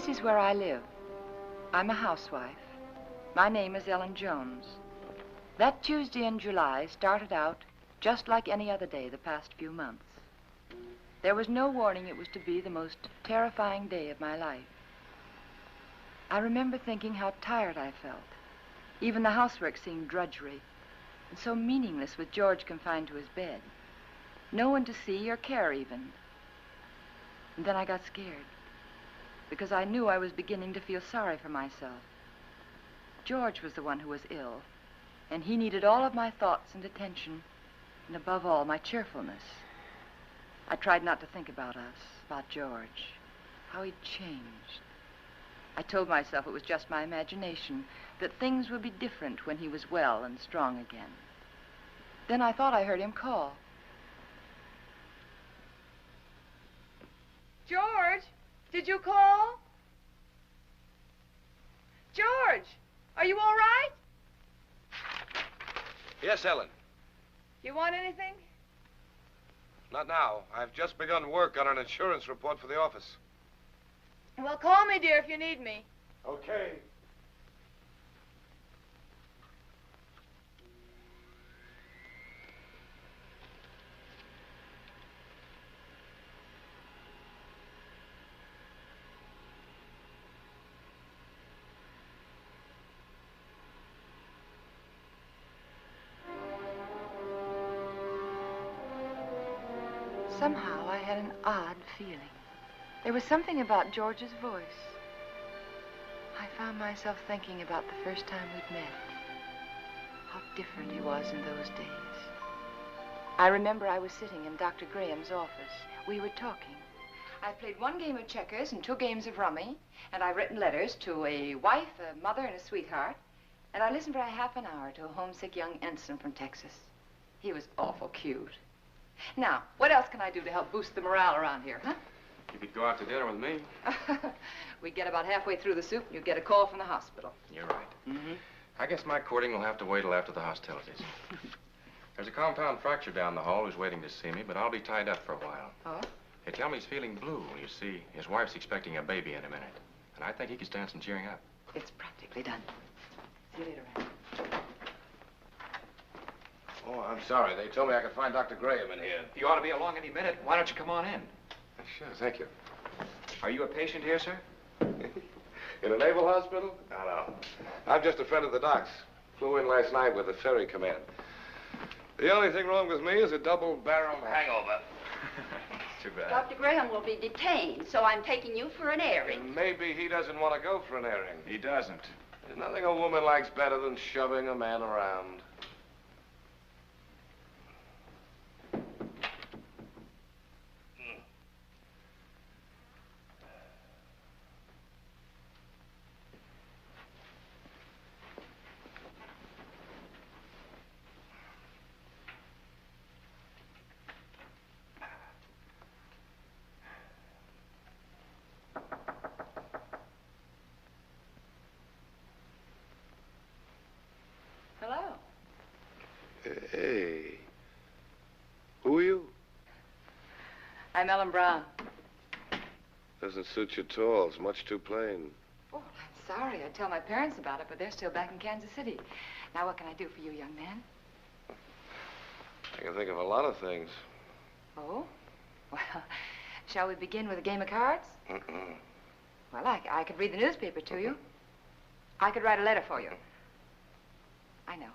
This is where I live. I'm a housewife. My name is Ellen Jones. That Tuesday in July started out just like any other day the past few months. There was no warning it was to be the most terrifying day of my life. I remember thinking how tired I felt. Even the housework seemed drudgery and so meaningless with George confined to his bed. No one to see or care even. And then I got scared because I knew I was beginning to feel sorry for myself. George was the one who was ill, and he needed all of my thoughts and attention, and above all, my cheerfulness. I tried not to think about us, about George, how he'd changed. I told myself it was just my imagination, that things would be different when he was well and strong again. Then I thought I heard him call. George, did you call? George, are you all right? Yes, Ellen. You want anything? Not now. I've just begun work on an insurance report for the office. Well, call me, dear, if you need me. Okay. Somehow I had an odd feeling. There was something about George's voice. I found myself thinking about the first time we'd met. How different he was in those days. I remember I was sitting in Dr. Graham's office. We were talking. I played one game of checkers and 2 games of rummy, and I've written letters to a wife, a mother, and a sweetheart, and I listened for a half an hour to a homesick young ensign from Texas. He was awful cute. Now, what else can I do to help boost the morale around here, huh? You could go out to dinner with me. We get about halfway through the soup, and you get a call from the hospital. You're right. I guess my courting will have to wait till after the hostilities. There's a compound fracture down the hall who's waiting to see me, but I'll be tied up for a while. Oh? They tell me he's feeling blue. You see, his wife's expecting a baby in a minute. And I think he could stand some cheering up. It's practically done. See you later, Ann. Oh, I'm sorry. They told me I could find Dr. Graham in here. You ought to be along any minute. Why don't you come on in? Sure, thank you. Are you a patient here, sir? In a naval hospital? No. I'm just a friend of the doc's. Flew in last night with the ferry command. The only thing wrong with me is a double-barreled hangover. Too bad. Dr. Graham will be detained, so I'm taking you for an airing. And maybe he doesn't want to go for an airing. He doesn't. There's nothing a woman likes better than shoving a man around. Hello. Hey. Who are you? I'm Ellen Brown. Doesn't suit you at all. It's much too plain. Oh, I'm sorry. I tell my parents about it, but they're still back in Kansas City. Now, what can I do for you, young man? I can think of a lot of things. Oh? Well, shall we begin with a game of cards? Well, I could read the newspaper to you. I could write a letter for you. I know.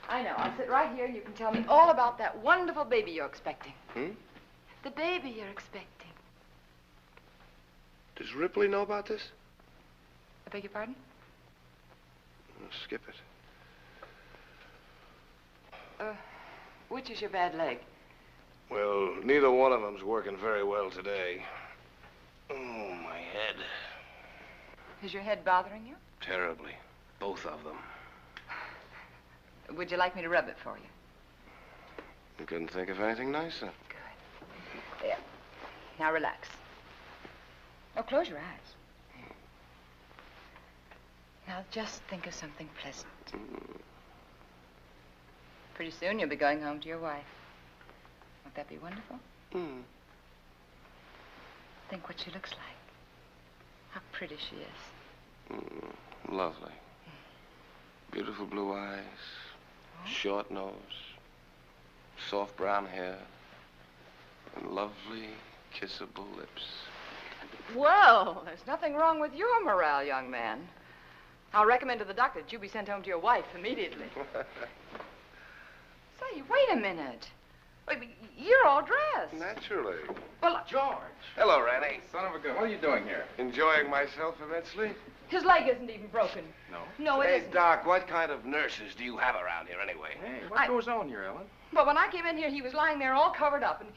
I'll sit right here and you can tell me all about that wonderful baby you're expecting. The baby you're expecting. Does Ripley know about this? I beg your pardon? Skip it. Which is your bad leg? Well, neither one of them's working very well today. Oh, my head. Is your head bothering you? Terribly. Both of them. Would you like me to rub it for you? You couldn't think of anything nicer. Good. There. Now relax. Oh, close your eyes. Now just think of something pleasant. Pretty soon you'll be going home to your wife. Won't that be wonderful? Think what she looks like. How pretty she is. Lovely. Beautiful blue eyes, short nose, soft brown hair, and lovely, kissable lips. Well, there's nothing wrong with your morale, young man. I'll recommend to the doctor that you be sent home to your wife immediately. Say, wait a minute. You're all dressed. Naturally. Well, George. Hello, Ranny. Son of a gun. What are you doing here? Enjoying myself immensely? his leg isn't even broken. No. No, it Hey, isn't. Doc, what kind of nurses do you have around here anyway? Hey, what goes on here, Ellen? But when I came in here, he was lying there all covered up, and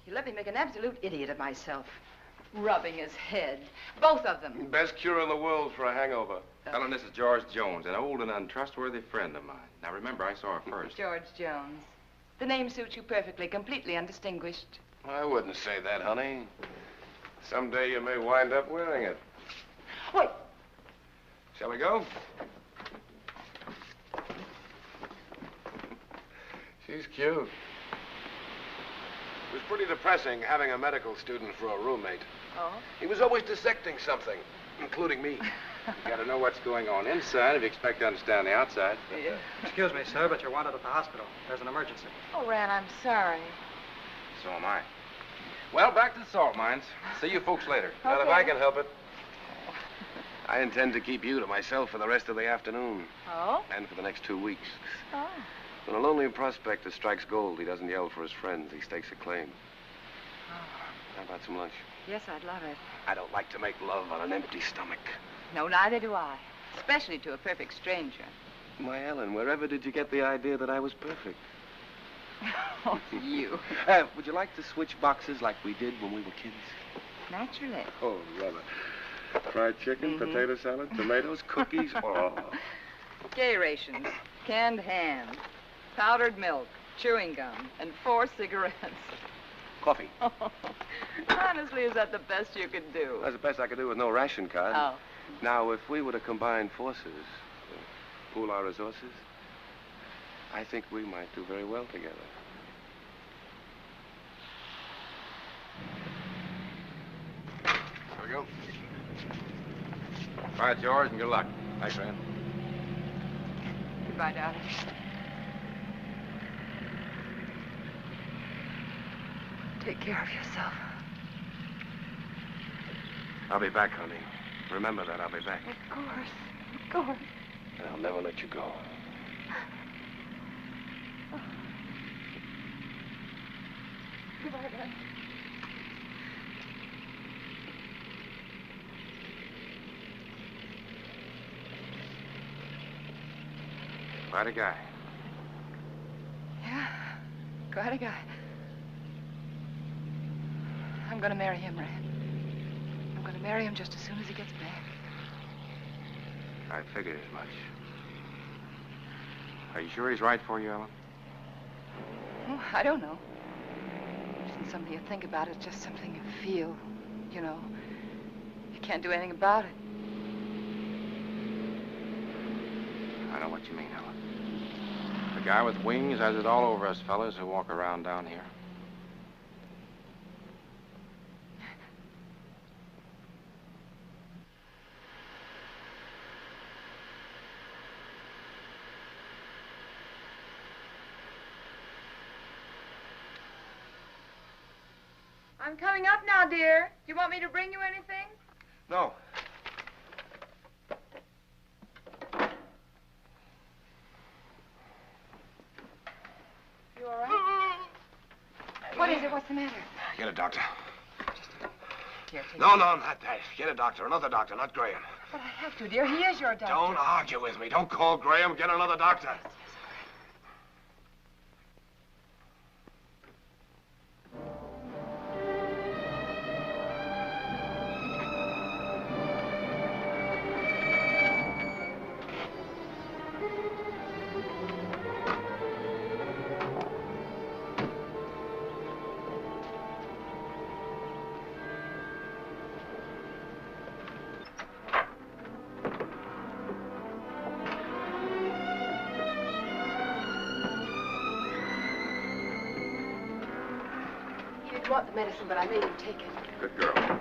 he let me make an absolute idiot of myself. Rubbing his head. Both of them. Best cure in the world for a hangover. Ellen, this is George Jones, an old and untrustworthy friend of mine. Now, remember, I saw her first. George Jones. The name suits you perfectly, completely undistinguished. I wouldn't say that, honey. Someday you may wind up wearing it. Wait. Shall we go? She's cute. It was pretty depressing having a medical student for a roommate. Oh? He was always dissecting something, including me. You gotta know what's going on inside if you expect to understand the outside. Yeah. Excuse me, sir, but you're wanted at the hospital. There's an emergency. Oh, Ran, I'm sorry. So am I. Well, back to the salt mines. See you folks later. Not if I can help it. I intend to keep you to myself for the rest of the afternoon. Oh? And for the next 2 weeks. Oh. When a lonely prospector strikes gold, he doesn't yell for his friends. He stakes a claim. How about some lunch? Yes, I'd love it. I don't like to make love on an empty stomach. No, neither do I. Especially to a perfect stranger. My Ellen, wherever did you get the idea that I was perfect? Oh, you. Would you like to switch boxes like we did when we were kids? Naturally. Oh, brother. Fried chicken, potato salad, tomatoes, cookies. Oh. Gay rations, canned ham, powdered milk, chewing gum, and 4 cigarettes. Coffee. Honestly, is that the best you could do? That's the best I could do with no ration card. Oh. Now, if we were to combine forces, pool our resources, I think we might do very well together. Here we go. All right, George, and good luck. Thanks, Ran. Goodbye, darling. Take care of yourself. I'll be back, honey. Remember that, I'll be back. Of course. Of course. And I'll never let you go. Goodbye, darling. Quite a guy. Yeah, quite a guy. I'm going to marry him, Rand. I'm going to marry him just as soon as he gets back. I figured as much. Are you sure he's right for you, Ellen? Oh, I don't know. It isn't something you think about. It's just something you feel. You know, you can't do anything about it. I know what you mean, Ellen. The guy with wings has it all over us fellas who walk around down here. I'm coming up now, dear. Do you want me to bring you anything? No. You all right? What is it? What's the matter? Get a doctor. Here, take No, not that. Get a doctor. Another doctor, not Graham. But I have to, dear. He is your doctor. Don't argue with me. Don't call Graham. Get another doctor. He didn't want the medicine, but I made him take it. Good girl.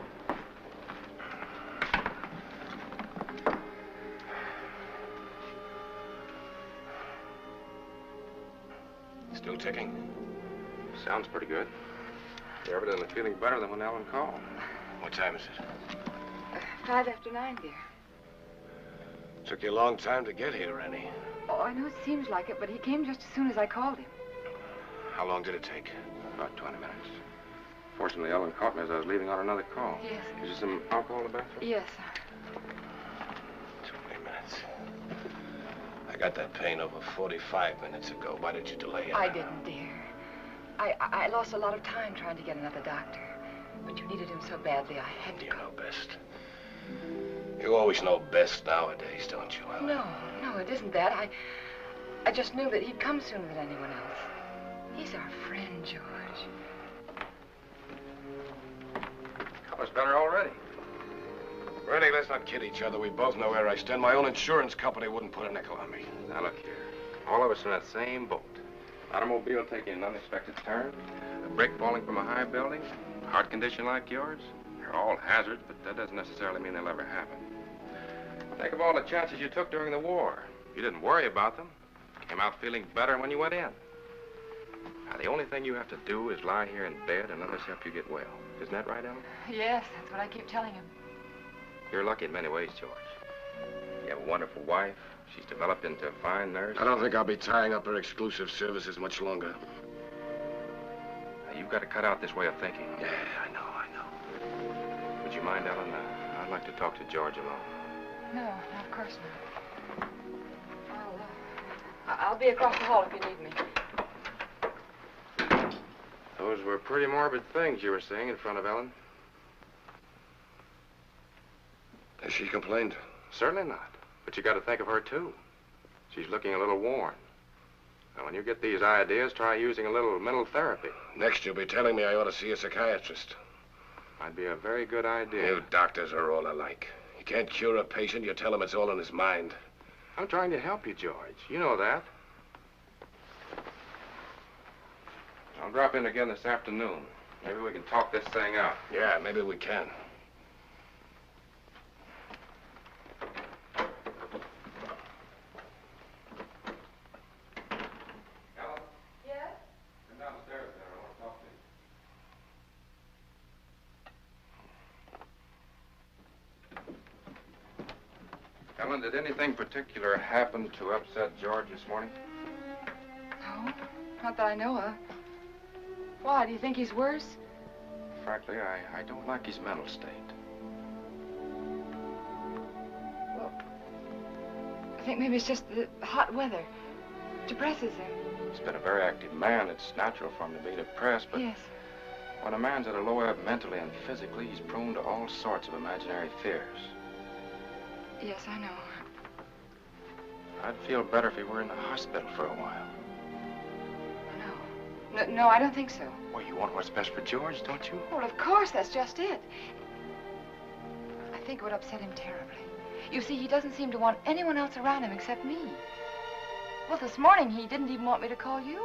Sounds pretty good. You're evidently feeling better than when Ellen called. What time is it? 5 after 9, dear. Took you a long time to get here, Rennie. Oh, I know it seems like it, but he came just as soon as I called him. How long did it take? About 20 minutes. Fortunately, Ellen caught me as I was leaving on another call. Yes. Is there some alcohol in the bathroom? Yes. 20 minutes. I got that pain over 45 minutes ago. Why did you delay it? I didn't, dear. I lost a lot of time trying to get another doctor. But you needed him so badly, I had to You go. know best. You always know best nowadays, don't you, Ellen? No, it isn't that. I just knew that he'd come sooner than anyone else. He's our friend, George. Color's better already. Rennie, let's not kid each other. We both know where I stand. My own insurance company wouldn't put a nickel on me. Now, look here. All of us in that same boat. Automobile taking an unexpected turn, a brick falling from a high building, a heart condition like yours. They're all hazards, but that doesn't necessarily mean they'll ever happen. Think of all the chances you took during the war. You didn't worry about them. Came out feeling better when you went in. Now, the only thing you have to do is lie here in bed and let us help you get well. Isn't that right, Ellen? Yes, that's what I keep telling him. You're lucky in many ways, George. You have a wonderful wife. She's developed into a fine nurse. I don't think I'll be tying up her exclusive services much longer. Now, you've got to cut out this way of thinking. Yeah, I know. Would you mind, Ellen? I'd like to talk to George alone. No, of course not. I'll be across the hall if you need me. Those were pretty morbid things you were saying in front of Ellen. Has she complained? Certainly not. But you got to think of her, too. She's looking a little worn. Now, when you get these ideas, try using a little mental therapy. Next, you'll be telling me I ought to see a psychiatrist. Might be a very good idea. You doctors are all alike. You can't cure a patient. You tell him it's all in his mind. I'm trying to help you, George. You know that. I'll drop in again this afternoon. Maybe we can talk this thing out. Yeah, maybe we can. Ellen? Yes? Come downstairs there. I want to talk to you. Ellen, did anything particular happen to upset George this morning? No, not that I know of. Why, do you think he's worse? Frankly, I don't like his mental state. Well, I think maybe it's just the hot weather. Depresses him. He's been a very active man. It's natural for him to be depressed, but Yes. when a man's at a low ebb mentally and physically, he's prone to all sorts of imaginary fears. Yes, I know. I'd feel better if he were in the hospital for a while. No, I don't think so. Well, you want what's best for George, don't you? Well, of course, that's just it. I think it would upset him terribly. You see, he doesn't seem to want anyone else around him except me. Well, this morning, he didn't even want me to call you.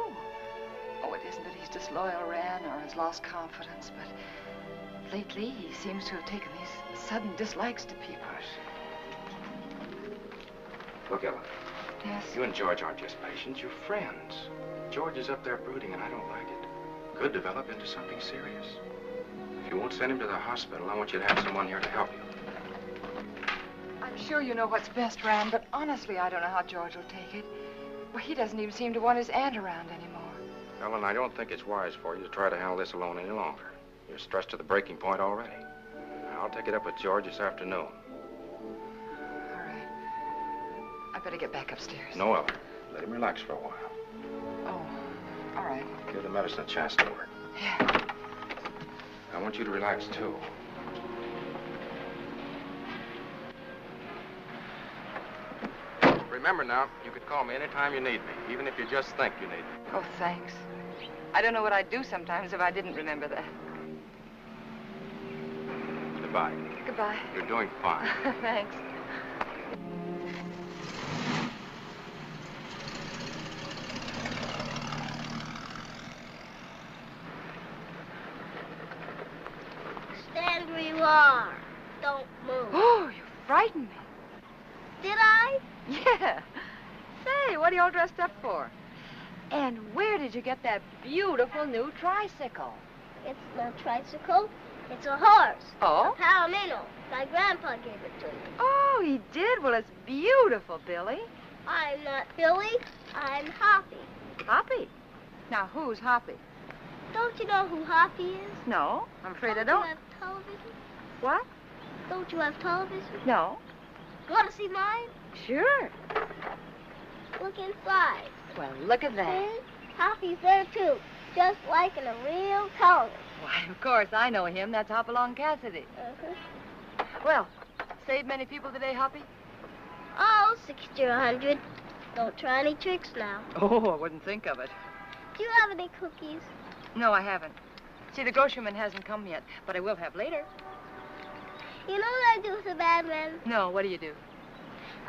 Oh, it isn't that he's disloyal, Ran, or has lost confidence, but lately, he seems to have taken these sudden dislikes to people. Look, Ellen, Yes? you and George aren't just patients, you're friends. George is up there brooding, and I don't like it. Could develop into something serious. If you won't send him to the hospital, I want you to have someone here to help you. I'm sure you know what's best, Ran, but honestly, I don't know how George will take it. Well, he doesn't even seem to want his aunt around anymore. Ellen, I don't think it's wise for you to try to handle this alone any longer. You're stressed to the breaking point already. I'll take it up with George this afternoon. All right. I better get back upstairs. No, Ellen. Let him relax for a while. Oh, all right. Give the medicine a chance to work. Yeah. I want you to relax, too. Remember now, you can call me anytime you need me, even if you just think you need me. Oh, thanks. I don't know what I'd do sometimes if I didn't remember that. Goodbye. Goodbye. You're doing fine. Thanks. Stand where you are. Don't move. Oh, you frightened me. Did I? Yeah. Say, what are you all dressed up for? And where did you get that beautiful new tricycle? It's no tricycle. It's a horse. Oh? A Palomino. My grandpa gave it to me. Oh, he did? Well, it's beautiful, Billy. I'm not Billy. I'm Hoppy. Hoppy? Now, who's Hoppy? Don't you know who Hoppy is? No, I'm afraid I You don't. have television? What? Don't you have television? No. Want to see mine? Sure. Look inside. Well, look at that. See? Hoppy's there, too. Just like in a real television. Why, of course, I know him. That's Hopalong Cassidy. Uh-huh. Well, saved many people today, Hoppy? Oh, 60 or 100. Don't try any tricks now. Oh, I wouldn't think of it. Do you have any cookies? No, I haven't. See, the groceryman hasn't come yet, but I will have later. You know what I do with a bad man? No, what do you do?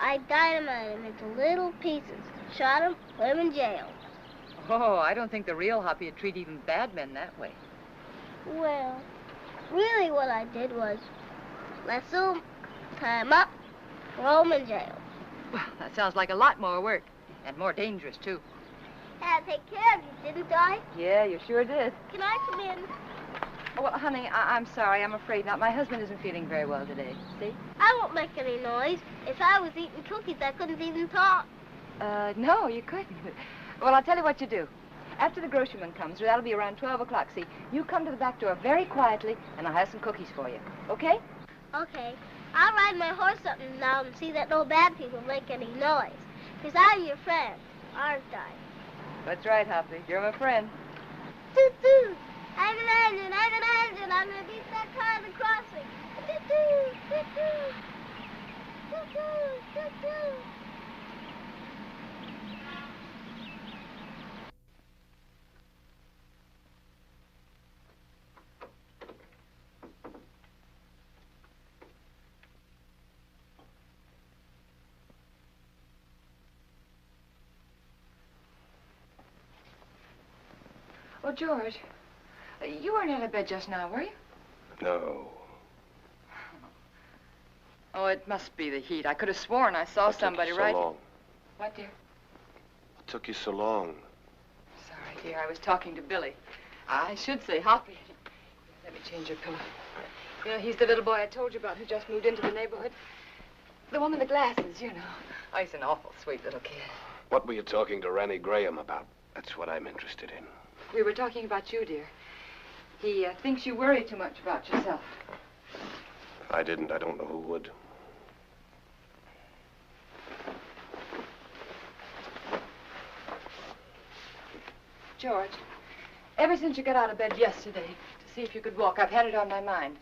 I dynamite him into little pieces. Shot him, put him in jail. Oh, I don't think the real Hoppy would treat even bad men that way. Well, really what I did was lasso him, tie him up, throw him in jail. Well, that sounds like a lot more work, and more dangerous, too. Had to take care of you, didn't I? Yeah, you sure did. Can I come in? Oh, well, honey, I'm sorry. I'm afraid not. My husband isn't feeling very well today. See? I won't make any noise. If I was eating cookies, I couldn't even talk. No, you couldn't. Well, I'll tell you what you do. After the groceryman comes, that'll be around 12 o'clock, see? You come to the back door very quietly, and I'll have some cookies for you. Okay? Okay. I'll ride my horse up and down and see that no bad people make any noise. Because I'm your friend, aren't I? That's right, Hoppy. You're my friend. Toot-toot! I'm an engine, I'm going to beat that car at the crossing. Toot-toot! Toot-toot! Toot-toot! Toot-toot! Oh, George, you weren't out of bed just now, were you? No. Oh, it must be the heat. I could have sworn I saw somebody right. Long? What, dear? What took you so long? Sorry, dear. I was talking to Billy. I should say Hoppy. Let me change your pillow. You know, he's the little boy I told you about who just moved into the neighborhood. The one with the glasses, you know. Oh, he's an awful sweet little kid. What were you talking to Ranny Graham about? That's what I'm interested in. We were talking about you, dear. He thinks you worry too much about yourself. If I didn't, I don't know who would. George, ever since you got out of bed yesterday to see if you could walk, I've had it on my mind.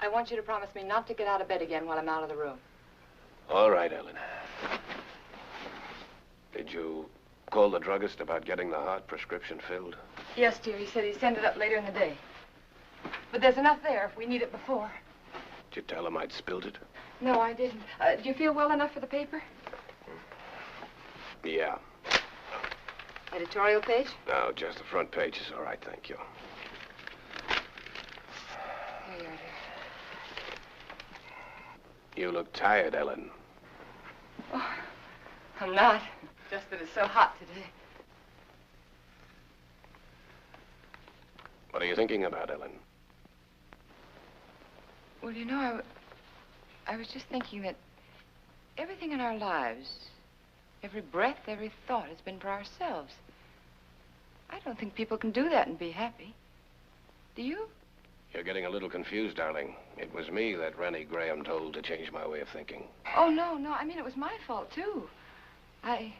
I want you to promise me not to get out of bed again while I'm out of the room. All right, Ellen. Did you call the druggist about getting the heart prescription filled? Yes, dear. He said he'd send it up later in the day. But there's enough there if we need it before. Did you tell him I'd spilled it? No, I didn't. Do you feel well enough for the paper? Yeah. Editorial page? No, just the front page is all right, thank you. Here you are, dear. You look tired, Ellen. Oh, I'm not. Just that it's so hot today. What are you thinking about, Ellen? Well, you know, I was just thinking that everything in our lives, every breath, every thought has been for ourselves. I don't think people can do that and be happy. Do you? You're getting a little confused, darling. It was me that Ranny Graham told to change my way of thinking. Oh, no. I mean, it was my fault, too. I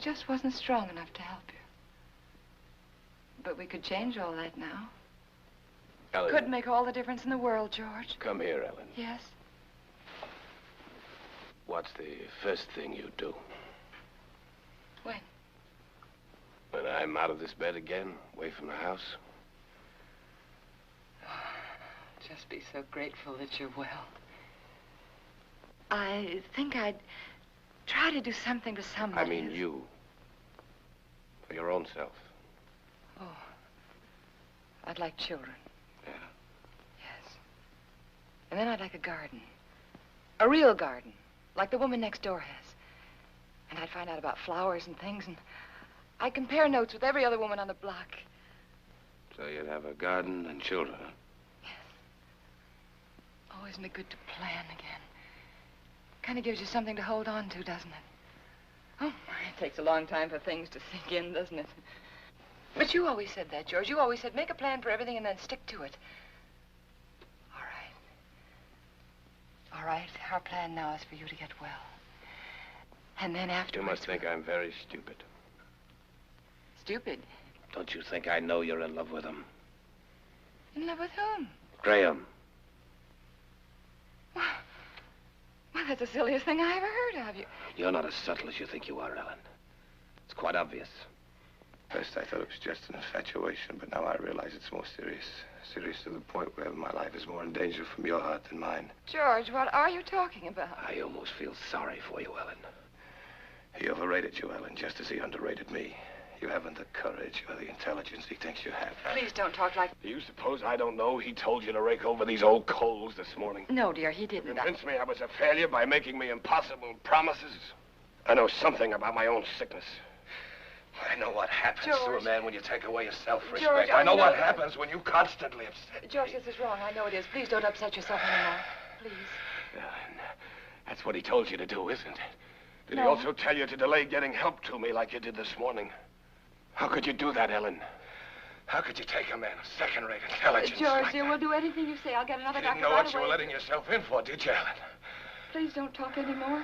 just wasn't strong enough to help you. But we could change all that now. Ellen. Could make all the difference in the world, George. Come here, Ellen. Yes? What's the first thing you do? When? When I'm out of this bed again, away from the house? Just be so grateful that you're well. I think I'd try to do something to somebody. I mean you. For your own self. Oh. I'd like children. Yeah. Yes. And then I'd like a garden. A real garden. Like the woman next door has. And I'd find out about flowers and things, and I compare notes with every other woman on the block. So you'd have a garden and children, huh? Oh, isn't it good to plan again? Kind of gives you something to hold on to, doesn't it? Oh, my, it takes a long time for things to sink in, doesn't it? But you always said that, George. You always said make a plan for everything and then stick to it. All right. All right, our plan now is for you to get well. And then afterwards... You must think I'm very stupid. Stupid? Don't you think I know you're in love with him? In love with whom? Graham. Well, that's the silliest thing I ever heard of you. You're not as subtle as you think you are, Ellen. It's quite obvious. First, I thought it was just an infatuation, but now I realize it's more serious. Serious to the point where my life is more in danger from your heart than mine. George, what are you talking about? I almost feel sorry for you, Ellen. He overrated you, Ellen, just as he underrated me. You haven't the courage or the intelligence he thinks you have. Please don't talk like... Do you suppose I don't know he told you to rake over these old coals this morning? No, dear, he didn't. Convinced me I was a failure by making me impossible promises? I know something about my own sickness. I know what happens to a George. man when you take away his self-respect. George, I know I know what that- happens when you constantly upset George, me. this is wrong. I know it is. Please don't upset yourself anymore. Please. Ellen, that's what he told you to do, isn't it? Did he No. also tell you to delay getting help to me like you did this morning? How could you do that, Ellen? How could you take a man of second-rate intelligence George, like dear, that? we'll do anything you say. I'll get another You didn't doctor know right what you away. were letting yourself in for, did you, Ellen? Please don't talk anymore.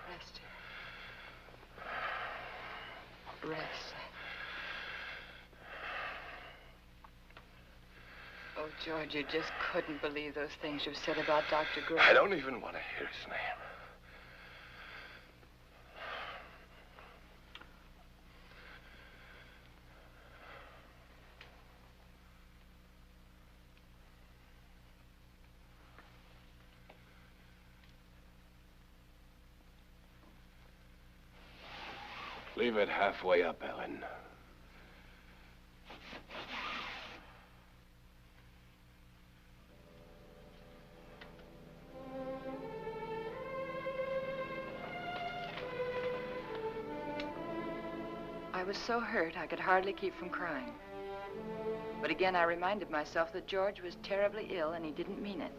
Rest. Rest. Oh, George, you just couldn't believe those things you've said about Dr. Gray. I don't even want to hear his name. Leave it halfway up, Ellen. I was so hurt I could hardly keep from crying. But again, I reminded myself that George was terribly ill and he didn't mean it.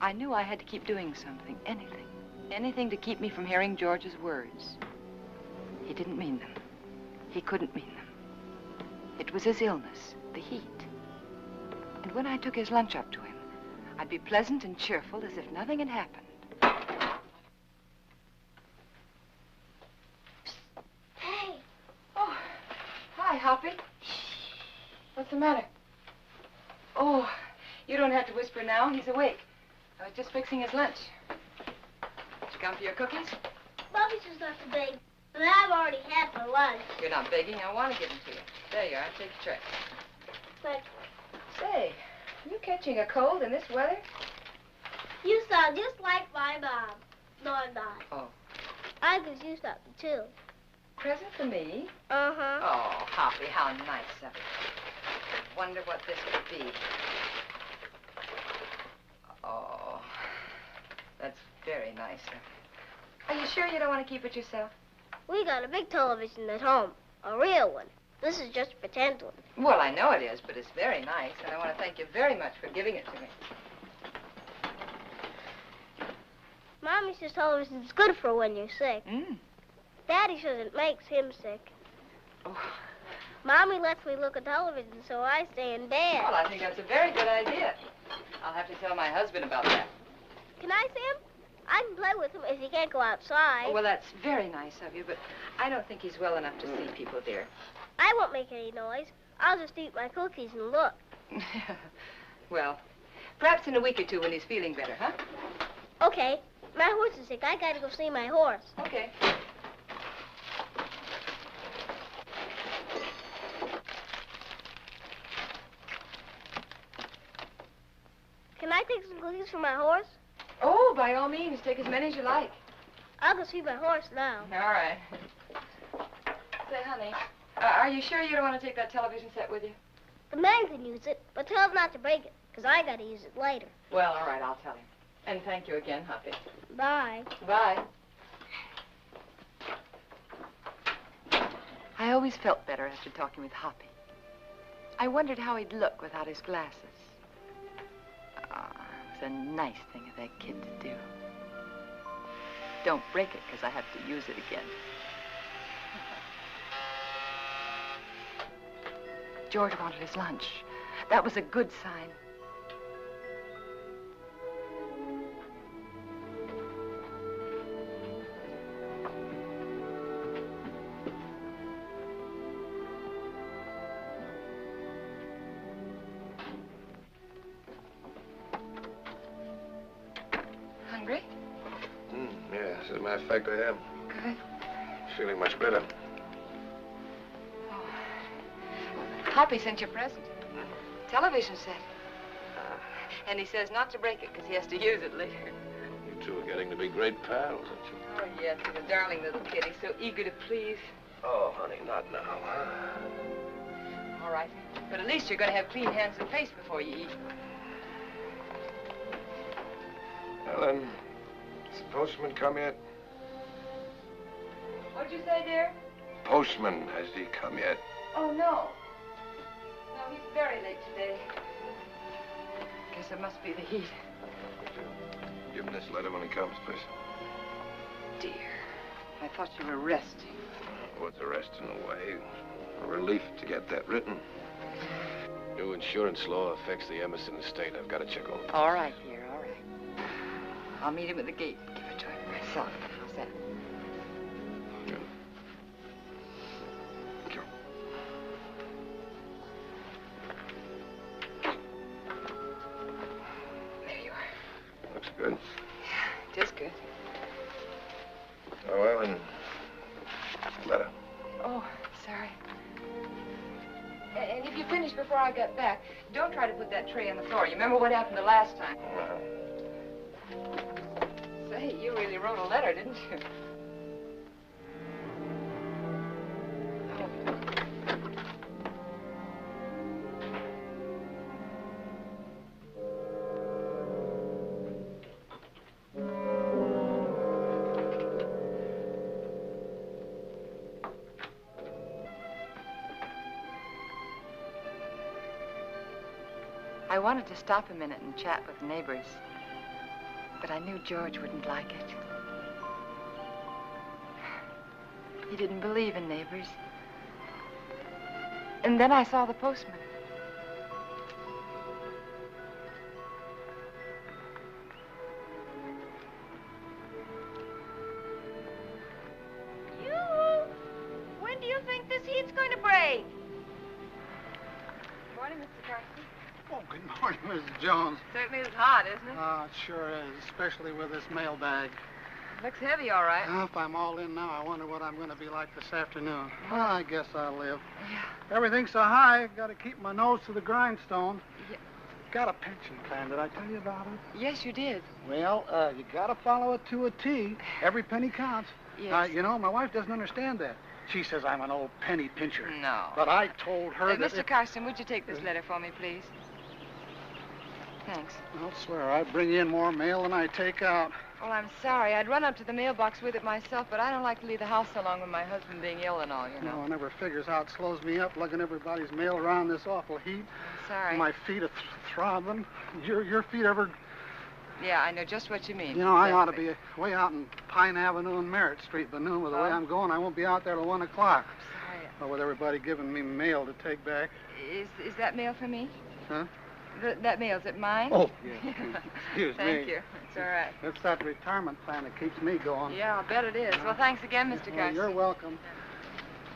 I knew I had to keep doing something, anything. Anything to keep me from hearing George's words. He didn't mean them. He couldn't mean them. It was his illness, the heat. And when I took his lunch up to him, I'd be pleasant and cheerful as if nothing had happened. Hey, Oh, hi, Hoppy. What's the matter? Oh, you don't have to whisper now. He's awake. I was just fixing his lunch. Did you come for your cookies? Bobby's just left the big, but I've already had my lunch. You're not begging. I want to give them to you. There you are. Take the tray. But Say, are you catching a cold in this weather? you sound just like my mom. No, I'm not. Oh. I could use something, too. Present for me? Uh-huh. Oh, Hoppy, how nice of you. Wonder what this could be. Oh, that's very nice of you. Are you sure you don't want to keep it yourself? We got a big television at home, a real one. This is just a pretend one. Well, I know it is, but it's very nice, and I want to thank you very much for giving it to me. Mommy says television's good for when you're sick. Mm. Daddy says it makes him sick. Oh. Mommy lets me look at television, so I stay in bed. Well, I think that's a very good idea. I'll have to tell my husband about that. Can I see him? I can play with him if he can't go outside. Oh, well, that's very nice of you, but I don't think he's well enough to see people, dear. I won't make any noise. I'll just eat my cookies and look. Well, perhaps in a week or two when he's feeling better, huh? Okay. My horse is sick. I gotta go see my horse. Okay. Can I take some cookies for my horse? Oh, by all means, take as many as you like. I'll go see my horse now. All right. Say, honey, are you sure you don't want to take that television set with you? The man can use it, but tell him not to break it, because I gotta use it later. Well, all right, I'll tell him. And thank you again, Hoppy. Bye. Bye. I always felt better after talking with Hoppy. I wondered how he'd look without his glasses. Ah, it was a nice thing of that kid to do. Don't break it, because I have to use it again. George wanted his lunch. That was a good sign. Hungry? Yeah, as a matter of fact, I am. Good. Feeling much better. Hoppy sent you a present. Television set. And he says not to break it because he has to use it later. You two are getting to be great pals, aren't you? Oh, yes, he's a darling little kid. He's so eager to please. Oh, honey, not now. All right. But at least you're going to have clean hands and face before you eat. Ellen, has the postman come yet? What'd you say, dear? Postman, has he come yet? Oh, no. No, he's very late today. Guess it must be the heat. Give him this letter when he comes, please. Dear, I thought you were resting. Oh, it's a rest in a way. A relief to get that written. New insurance law affects the Emerson estate. I've got to check over. All right, dear, all right. I'll meet him at the gate. Give it to him myself. How's that? Good. Thank you. There you are. Looks good. Yeah, it is good. Oh, well, and letter. Oh, sorry. And if you finish before I get back, don't try to put that tray on the floor. You remember what happened the last time? Say, you really wrote a letter, didn't you? I wanted to stop a minute and chat with the neighbors, but I knew George wouldn't like it. He didn't believe in neighbors. And then I saw the postman. When do you think this heat's going to break? Morning, Mr. Carson. Oh, good morning, Mrs. Jones. Certainly is hot, isn't it? Oh, it sure is, especially with this mailbag. Looks heavy, all right. If I'm all in now, I wonder what I'm going to be like this afternoon. Well, I guess I'll live. Yeah. Everything's so high, got to keep my nose to the grindstone. Yeah. Got a pension plan. Did I tell you about it? Yes, you did. Well, you got to follow it to a T. Every penny counts. Yes. You know, my wife doesn't understand that. She says I'm an old penny pincher. No. But I told her that Mr. Carson, would you take this letter for me, please? Thanks. I'll swear, I bring in more mail than I take out. Well, I'm sorry. I'd run up to the mailbox with it myself, but I don't like to leave the house so long with my husband being ill and all, you know. No, I never figures how it slows me up lugging everybody's mail around this awful heat. I'm sorry. My feet are throbbing. Your feet ever... Yeah, I know just what you mean. You know, I ought to Exactly. be way out in Pine Avenue and Merritt Street, but noon with the way I'm going, I won't be out there till 1 o'clock. Sorry. Well, with everybody giving me mail to take back. Is that mail for me? Huh? That mail, is it mine? Oh, yeah. Excuse me. Thank you. It's all right. It's that retirement plan that keeps me going. Yeah, I'll bet it is. Well, thanks again, Mr. Well, Garcia. you're welcome.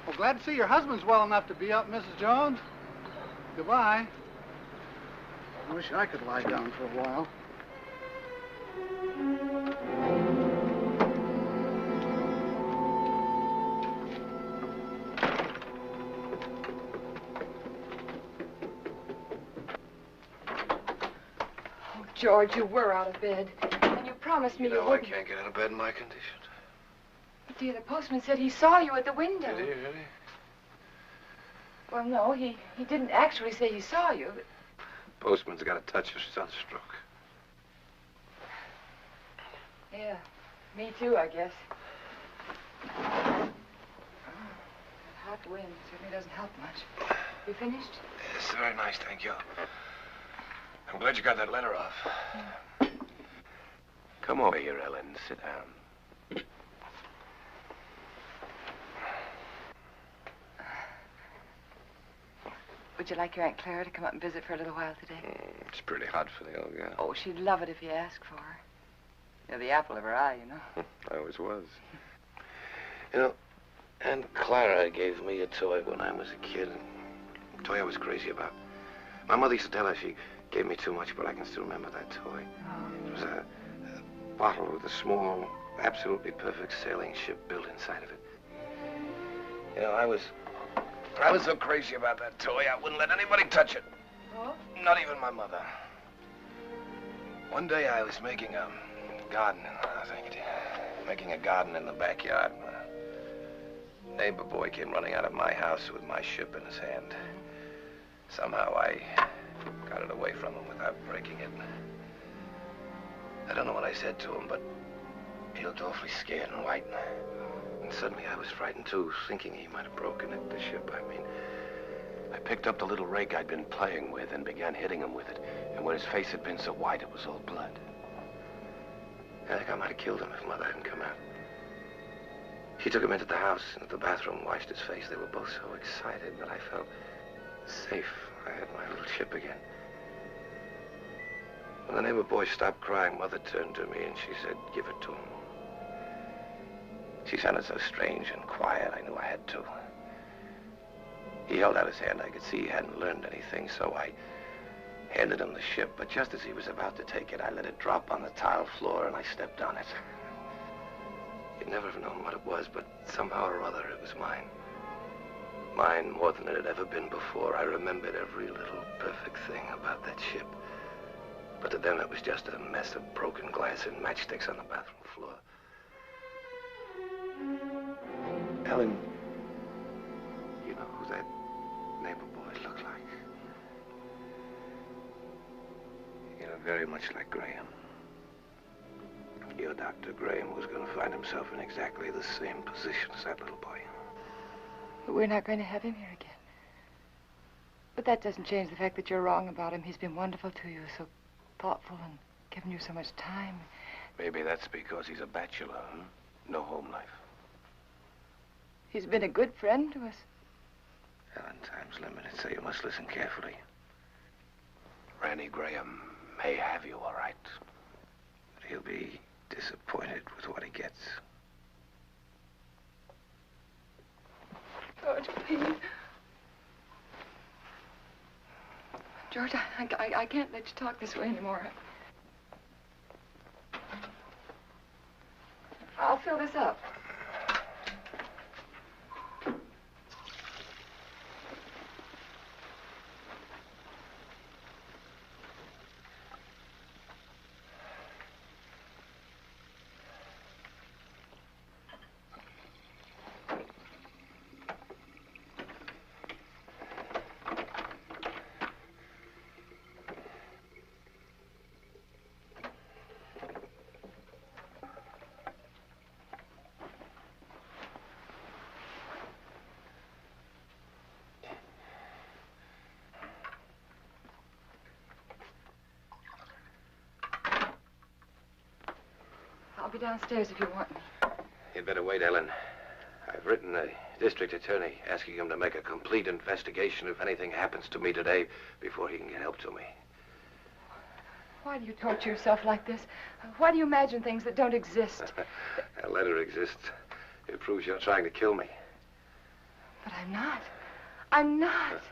Well, glad to see your husband's well enough to be up, Mrs. Jones. Goodbye. I wish I could lie down for a while. Oh, George, you were out of bed. And you promised me you I wouldn't. can't get out of bed in my condition. But, dear, the postman said he saw you at the window. Did he really? Well, no, he didn't actually say he saw you. But... Postman's got a touch of sunstroke. Yeah, me too, I guess. Oh, that hot wind certainly doesn't help much. You finished? Yes, very nice, thank you. I'm glad you got that letter off. Come over here, Ellen. Sit down. Would you like your Aunt Clara to come up and visit for a little while today? It's pretty hot for the old gal. Oh, she'd love it if you asked for her. You're the apple of her eye, you know. I always was. You know, Aunt Clara gave me a toy when I was a kid. A toy I was crazy about. My mother used to tell her she gave me too much, but I can still remember that toy. It was a bottle with a small, absolutely perfect sailing ship built inside of it. You know, I was so crazy about that toy, I wouldn't let anybody touch it. Oh? Not even my mother. One day I was making a garden, making a garden in the backyard. A neighbor boy came running out of my house with my ship in his hand. Somehow I got it away from him without breaking it. I don't know what I said to him, but he looked awfully scared and white. And suddenly I was frightened too, thinking he might have broken it, the ship, I mean. I picked up the little rake I'd been playing with and began hitting him with it. And where his face had been so white, it was all blood. I think I might have killed him if Mother hadn't come out. She took him into the house and at the bathroom, washed his face. They were both so excited that I felt safe. I had my little ship again. When the neighbor boy stopped crying, Mother turned to me and she said, "Give it to him." She sounded so strange and quiet, I knew I had to. He held out his hand. I could see he hadn't learned anything, so I handed him the ship, but just as he was about to take it, I let it drop on the tile floor and I stepped on it. You'd never have known what it was, but somehow or other it was mine. Mine more than it had ever been before. I remembered every little perfect thing about that ship. But to them it was just a mess of broken glass and matchsticks on the bathroom floor. Ellen, you know who that neighbor boy looked like? You know, very much like Graham. Your Dr. Graham was going to find himself in exactly the same position as that little boy. But we're not going to have him here again. But that doesn't change the fact that you're wrong about him. He's been wonderful to you, so thoughtful and given you so much time. Maybe that's because he's a bachelor, huh? No home life. He's been a good friend to us. Ellen, time's limited, so you must listen carefully. Randy Graham may have you, all right. But he'll be disappointed with what he gets. George, please. George, I can't let you talk this way anymore. I'll fill this up. I'll be downstairs if you want me. You'd better wait, Ellen. I've written the district attorney asking him to make a complete investigation if anything happens to me today before he can get help to me. Why do you torture yourself like this? Why do you imagine things that don't exist? That letter exists. It proves you're trying to kill me. But I'm not. I'm not.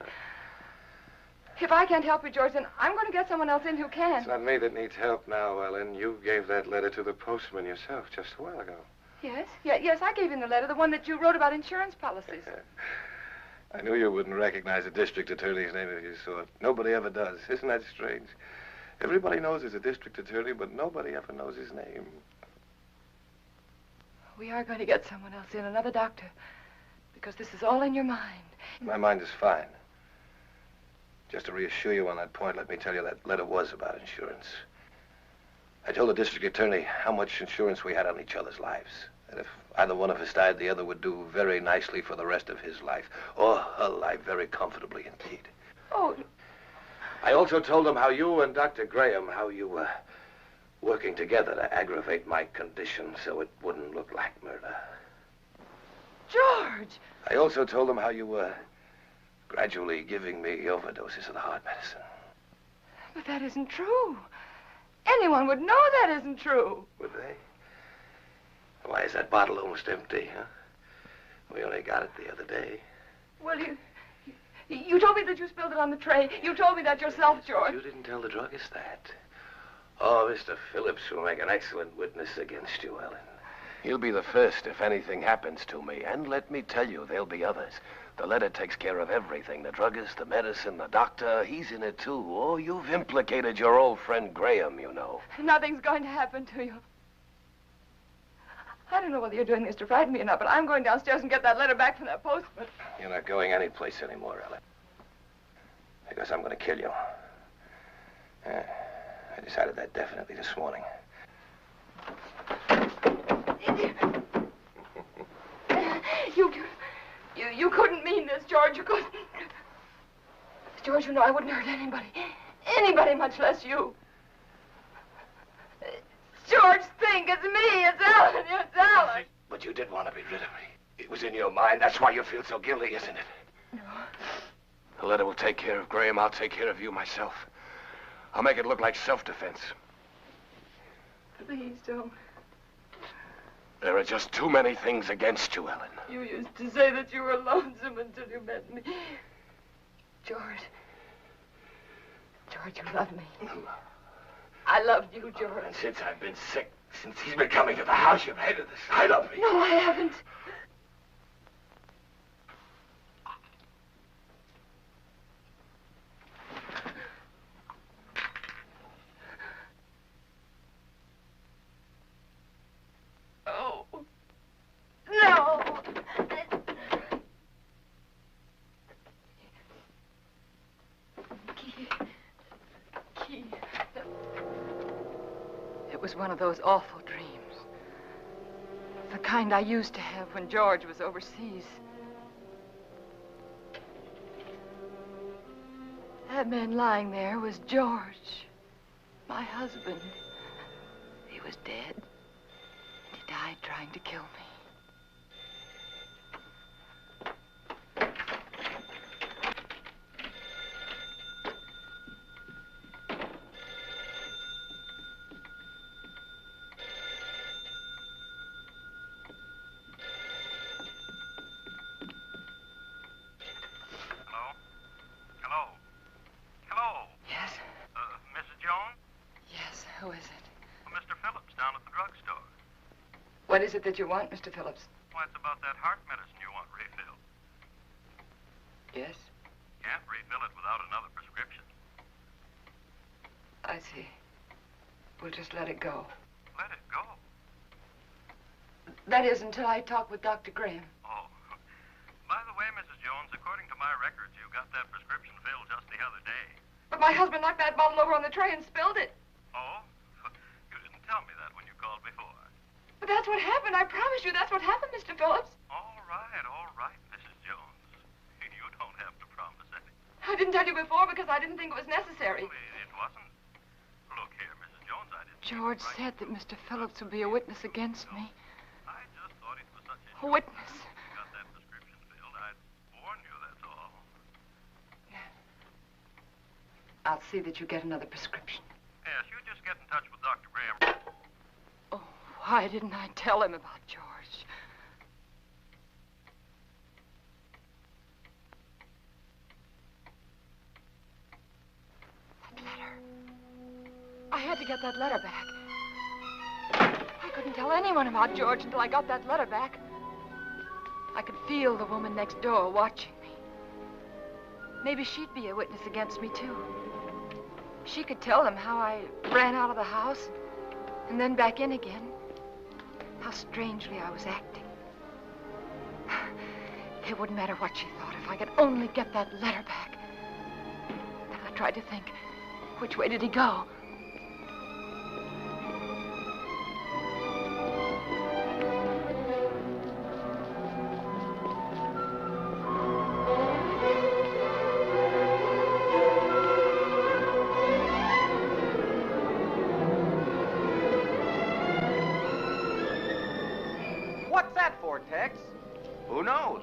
If I can't help you, George, then I'm going to get someone else in who can. It's not me that needs help now, Ellen. You gave that letter to the postman yourself just a while ago. Yes? Yes, I gave him the letter, the one that you wrote about insurance policies. I knew you wouldn't recognize a district attorney's name if you saw it. Nobody ever does. Isn't that strange? Everybody knows he's a district attorney, but nobody ever knows his name. We are going to get someone else in, another doctor, because this is all in your mind. My mind is fine. Just to reassure you on that point, let me tell you that letter was about insurance. I told the district attorney how much insurance we had on each other's lives. That if either one of us died, the other would do very nicely for the rest of his life. Or her life very comfortably indeed. Oh. I also told him how you and Dr. Graham, how you were working together to aggravate my condition so it wouldn't look like murder. George! I also told him how you were gradually giving me overdoses of the heart medicine. But that isn't true. Anyone would know that isn't true. Would they? Why is that bottle almost empty, huh? We only got it the other day. Well, you told me that you spilled it on the tray. You told me that yourself, George. You didn't tell the druggist that. Oh, Mr. Phillips will make an excellent witness against you, Ellen. He'll be the first if anything happens to me. And let me tell you, there'll be others. The letter takes care of everything. The druggist, the medicine, the doctor, he's in it too. Oh, you've implicated your old friend Graham, you know. Nothing's going to happen to you. I don't know whether you're doing this to frighten me or not, but I'm going downstairs and get that letter back from that postman. You're not going anyplace anymore, Ellen. Because I'm going to kill you. I decided that definitely this morning. You couldn't mean this, George. You couldn't. George, you know I wouldn't hurt anybody. Anybody, much less you. George, think. It's me. It's Ellen. It's Ellen. But you did want to be rid of me. It was in your mind. That's why you feel so guilty, isn't it? No. The letter will take care of Graham. I'll take care of you myself. I'll make it look like self-defense. Please don't. There are just too many things against you, Ellen. You used to say that you were lonesome until you met me. George. George, you love me. I loved you, George. And since I've been sick, since he's been coming to the house, you've hated the sight of me. No, I haven't. Oh. No. Key. It was one of those awful dreams. The kind I used to have when George was overseas. That man lying there was George, my husband. He was dead. And he died trying to kill me. Who is it? Well, Mr. Phillips down at the drugstore. What is it that you want, Mr. Phillips? Why, it's about that heart medicine you want refilled. Yes? Can't refill it without another prescription. I see. We'll just let it go. Let it go? That is, until I talk with Dr. Graham. Oh. By the way, Mrs. Jones, according to my records, you got that prescription filled just the other day. But my husband knocked that bottle over on the tray and spilled it. Oh? You didn't tell me that when you called before. But that's what happened. I promise you that's what happened, Mr. Phillips. All right, Mrs. Jones. You don't have to promise anything. I didn't tell you before because I didn't think it was necessary. Well, it wasn't. Look here, Mrs. Jones, I didn't... George said that Mr. Phillips would be a witness against me. I just thought it was such a A witness? You got that prescription filled. I'd warn you, that's all. I'll see that you get another prescription. Yes, you just get in touch with Dr. Graham. Oh, why didn't I tell him about George? That letter. I had to get that letter back. I couldn't tell anyone about George until I got that letter back. I could feel the woman next door watching me. Maybe she'd be a witness against me, too. She could tell them how I ran out of the house and then back in again. How strangely I was acting. It wouldn't matter what she thought if I could only get that letter back. Then I tried to think, which way did he go? What's that for, Tex? Who knows?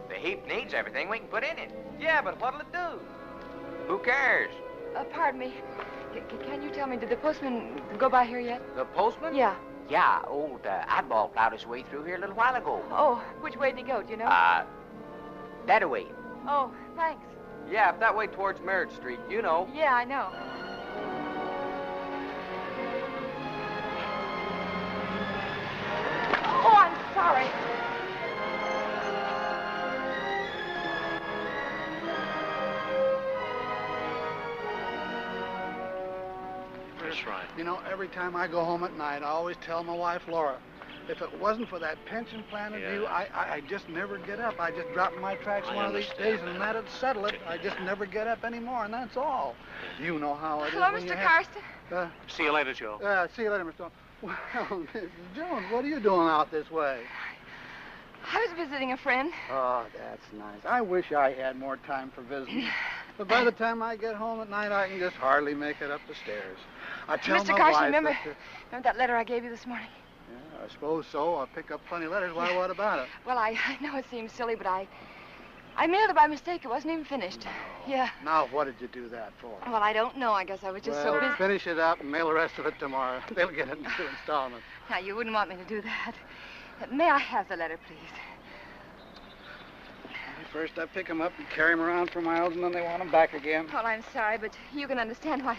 The heap needs everything we can put in it. Yeah, but what'll it do? Who cares? Pardon me. Can you tell me, did the postman go by here yet? The postman? Yeah. Yeah, old Oddball plowed his way through here a little while ago. Oh, which way did he go, do you know? That way. Oh, thanks. Yeah, up that way towards Merritt Street, you know. Yeah, I know. Oh, I'm sorry. That's right. You know, every time I go home at night, I always tell my wife, Laura, if it wasn't for that pension plan of you, I just never get up. I just drop in my tracks one of these days, and that'd settle it. I just never get up anymore, and that's all. You know how it is. Hello, when Mr. Karsten. See you later, Joe. See you later, Mr. Jones. Well, Mrs. Jones, what are you doing out this way? I was visiting a friend. Oh, that's nice. I wish I had more time for visiting. But by the time I get home at night, I can just hardly make it up the stairs. I tell Mr. my Carson, wife remember that, that letter I gave you this morning? Yeah, I suppose so. I'll pick up plenty of letters. Why, what about it? Well, I know it seems silly, but I mailed it by mistake. It wasn't even finished. Yeah. Now, what did you do that for? Well, I don't know. I guess I was just so busy. Finish it up and mail the rest of it tomorrow. They'll get it in 2 installments. Now, you wouldn't want me to do that. May I have the letter, please? First, I pick them up and carry them around for miles, and then they want them back again. Well, I'm sorry, but you can understand why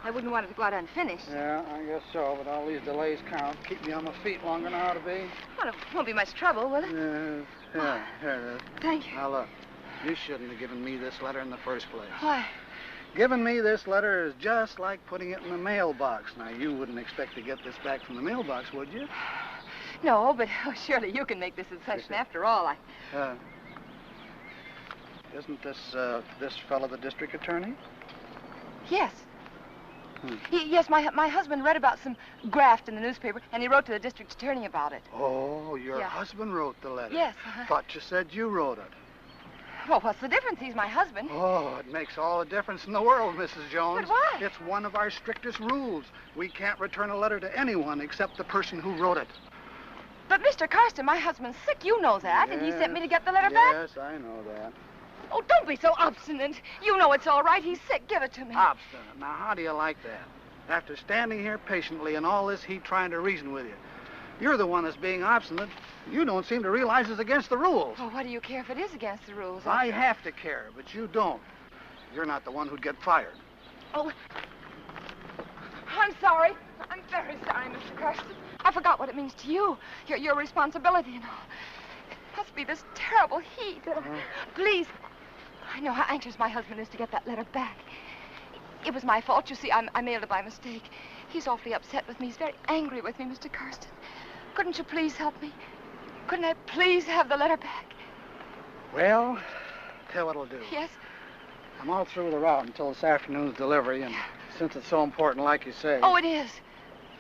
I wouldn't want it to go out unfinished. Yeah, I guess so, but all these delays count. Keep me on my feet longer than I ought to be. Well, it won't be much trouble, will it? Yeah, here it is. Thank you. Now, look, you shouldn't have given me this letter in the first place. Why? Giving me this letter is just like putting it in the mailbox. Now, you wouldn't expect to get this back from the mailbox, would you? No, but surely you can make this a session. After all, Isn't this fellow the district attorney? Yes. Yes, my husband read about some graft in the newspaper, and he wrote to the district attorney about it. Oh, your husband wrote the letter? Yes. Thought you said you wrote it. Well, what's the difference? He's my husband. Oh, it makes all the difference in the world, Mrs. Jones. But why? It's one of our strictest rules. We can't return a letter to anyone except the person who wrote it. But, Mr. Karsten, my husband's sick. You know that, and he sent me to get the letter back. Yes, I know that. Oh, don't be so obstinate. You know it's all right. He's sick. Give it to me. Obstinate. Now, how do you like that? After standing here patiently in all this heat trying to reason with you, you're the one that's being obstinate. You don't seem to realize it's against the rules. Well, what do you care if it is against the rules? I have to care, but you don't. You're not the one who'd get fired. Oh, I'm sorry. I'm very sorry, Mr. Karsten. I forgot what it means to you. Your responsibility and all. It must be this terrible heat. Please. I know how anxious my husband is to get that letter back. It was my fault. You see, I mailed it by mistake. He's awfully upset with me. He's very angry with me, Mr. Karsten. Couldn't you please help me? Couldn't I please have the letter back? Well, tell what I'll do. Yes? I'm all through with the route until this afternoon's delivery, and since it's so important, like you say... Oh, it is.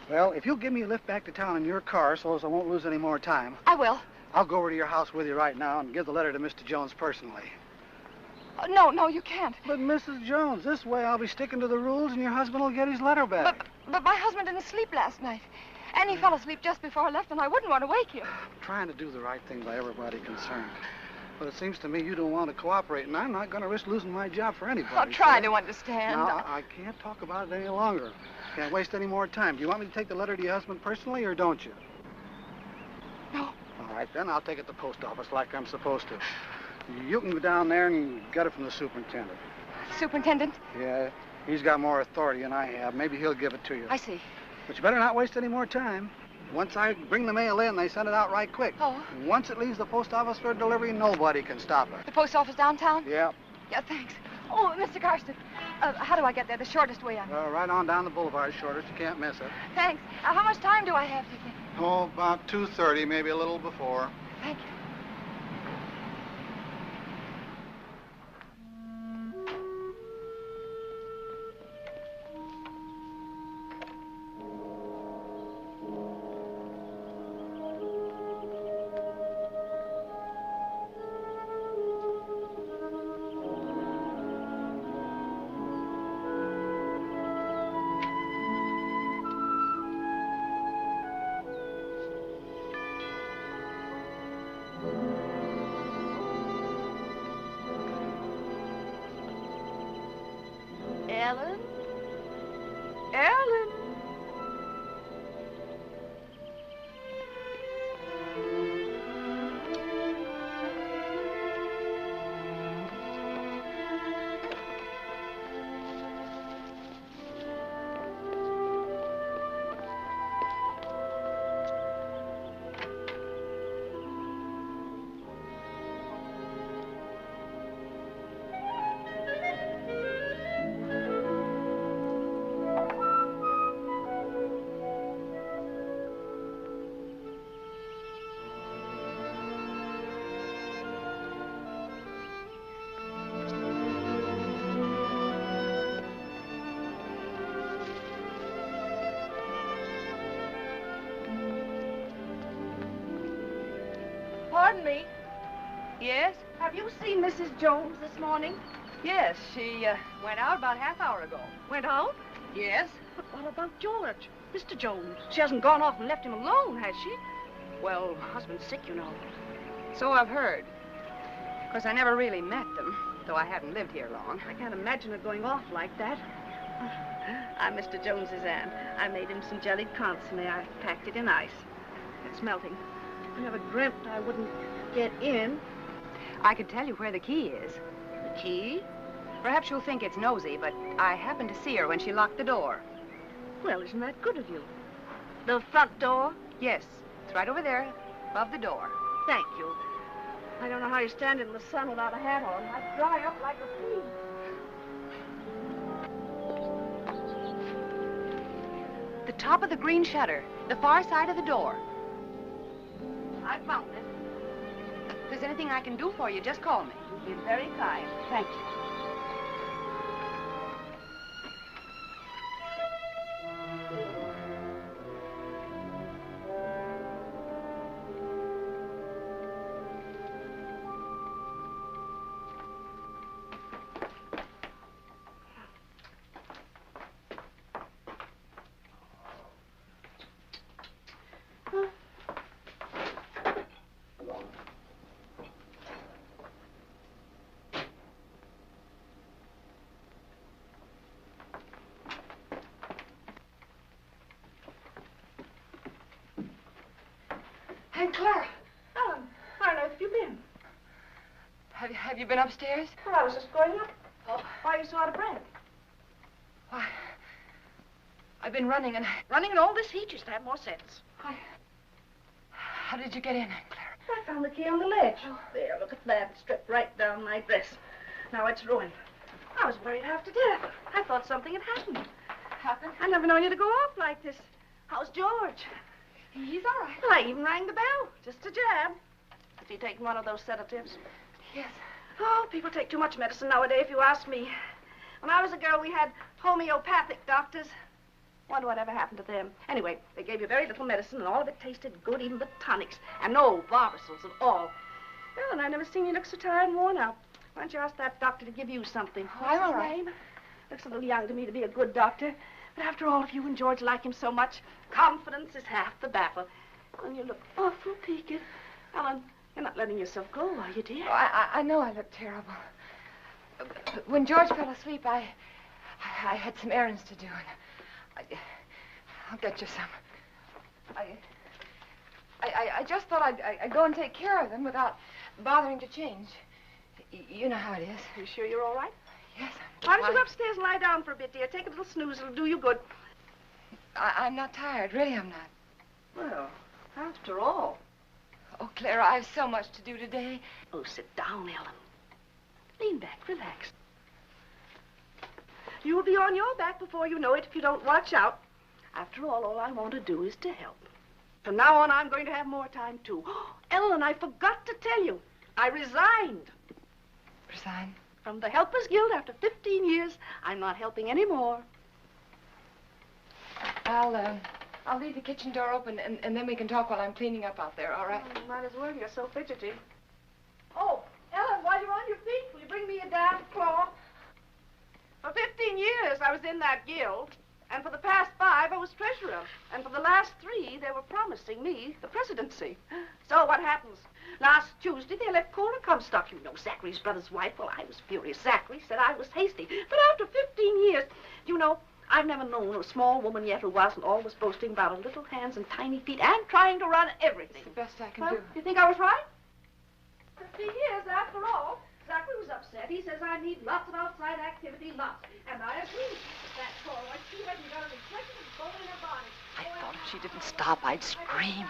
Well, if you'll give me a lift back to town in your car so as I won't lose any more time... I will. I'll go over to your house with you right now and give the letter to Mr. Jones personally. No, you can't. But, Mrs. Jones, this way I'll be sticking to the rules and your husband will get his letter back. But my husband didn't sleep last night. And he fell asleep just before I left, and I wouldn't want to wake him. I'm trying to do the right thing by everybody concerned. But it seems to me you don't want to cooperate, and I'm not going to risk losing my job for anybody. I'll try to understand. Now, I can't talk about it any longer. Can't waste any more time. Do you want me to take the letter to your husband personally, or don't you? No. All right, then I'll take it to the post office like I'm supposed to. You can go down there and get it from the superintendent. Superintendent? Yeah, he's got more authority than I have. Maybe he'll give it to you. I see. But you better not waste any more time. Once I bring the mail in, they send it out right quick. Oh. Once it leaves the post office for delivery, nobody can stop it. The post office downtown? Yeah. Yeah, thanks. Oh, Mr. Karsten, how do I get there? The shortest way on. Right on down the boulevard, shortest. You can't miss it. Thanks. How much time do I have, do you think? Oh, about 2:30, maybe a little before. Thank you. Ellen? Ellen? Pardon me. Yes? Have you seen Mrs. Jones this morning? Yes, she went out about half hour ago. Went out? Yes? But what about George? Mr. Jones. She hasn't gone off and left him alone, has she? Well, Her husband's sick, you know. so I've heard. Of course, I never really met them, though I haven't lived here long. I can't imagine her going off like that. I'm Mr. Jones's aunt. I made him some jellied consomme. I packed it in ice. It's melting. I never dreamt I wouldn't get in. I could tell you where the key is. The key? Perhaps you'll think it's nosy, but I happened to see her when she locked the door. Well, isn't that good of you? The front door? Yes, it's right over there, above the door. Thank you. I don't know how you stand in the sun without a hat on. I'd dry up like a pea. The top of the green shutter, the far side of the door. I found it. If there's anything I can do for you, just call me. You've been very kind. Thank you. Aunt Clara. Ellen, where on earth have you been? Have you been upstairs? Well, I was just going up. Oh, why are you so out of breath? Why, I've been running and... Running in all this heat, you should have more sense. How did you get in, Aunt Clara? I found the key on the ledge. Oh. There, look at that. It stripped right down my dress. Now it's ruined. I was worried half to death. I thought something had happened. Happened? I never known you to go off like this. How's George? He's all right. Well, I even rang the bell. Just a jab. Has he taken one of those sedatives? Yes. Oh, people take too much medicine nowadays, if you ask me. When I was a girl, we had homeopathic doctors. Wonder whatever happened to them. Anyway, they gave you very little medicine, and all of it tasted good, even the tonics. And no Barbasils at all. Well, and I never seen you look so tired and worn out. Why don't you ask that doctor to give you something? Oh, I'm all What's his right. name? Looks a little young to me to be a good doctor. But after all, if you and George like him so much, confidence is half the battle. And you look awful peaked. Ellen, you're not letting yourself go, are you, dear? Oh, I know I look terrible. But when George fell asleep, I had some errands to do, and I'll get you some. I just thought I'd go and take care of them without bothering to change. You know how it is. You sure you're all right? Yes, Why don't you go upstairs and lie down for a bit, dear? Take a little snooze. It'll do you good. I'm not tired. Really, I'm not. Well, after all. Oh, Clara, I have so much to do today. Oh, sit down, Ellen. Lean back, relax. You'll be on your back before you know it if you don't watch out. After all I want to do is to help. From now on, I'm going to have more time, too. Ellen, I forgot to tell you. I resigned. Resign? From the Helpers Guild after 15 years. I'm not helping anymore. I'll leave the kitchen door open, and then we can talk while I'm cleaning up out there, all right? Oh, might as well. You're so fidgety. Oh, Ellen, while you're on your feet, will you bring me a damp cloth? For 15 years, I was in that guild. And for the past 5, I was treasurer. And for the last 3, they were promising me the presidency. So what happens? Last Tuesday, they let Cora Comstock, you know, Zachary's brother's wife. Well, I was furious. Zachary said I was hasty. But after 15 years, you know, I've never known a small woman yet who wasn't always boasting about her little hands and tiny feet and trying to run everything. It's the best I can Well, do. You think I was right? 15 years, after all. Zachary was upset. He says I need lots of outside activity, lots. And I agree. That Cora, she hasn't got a reflection of bone in her body. I thought if she didn't stop, I'd scream.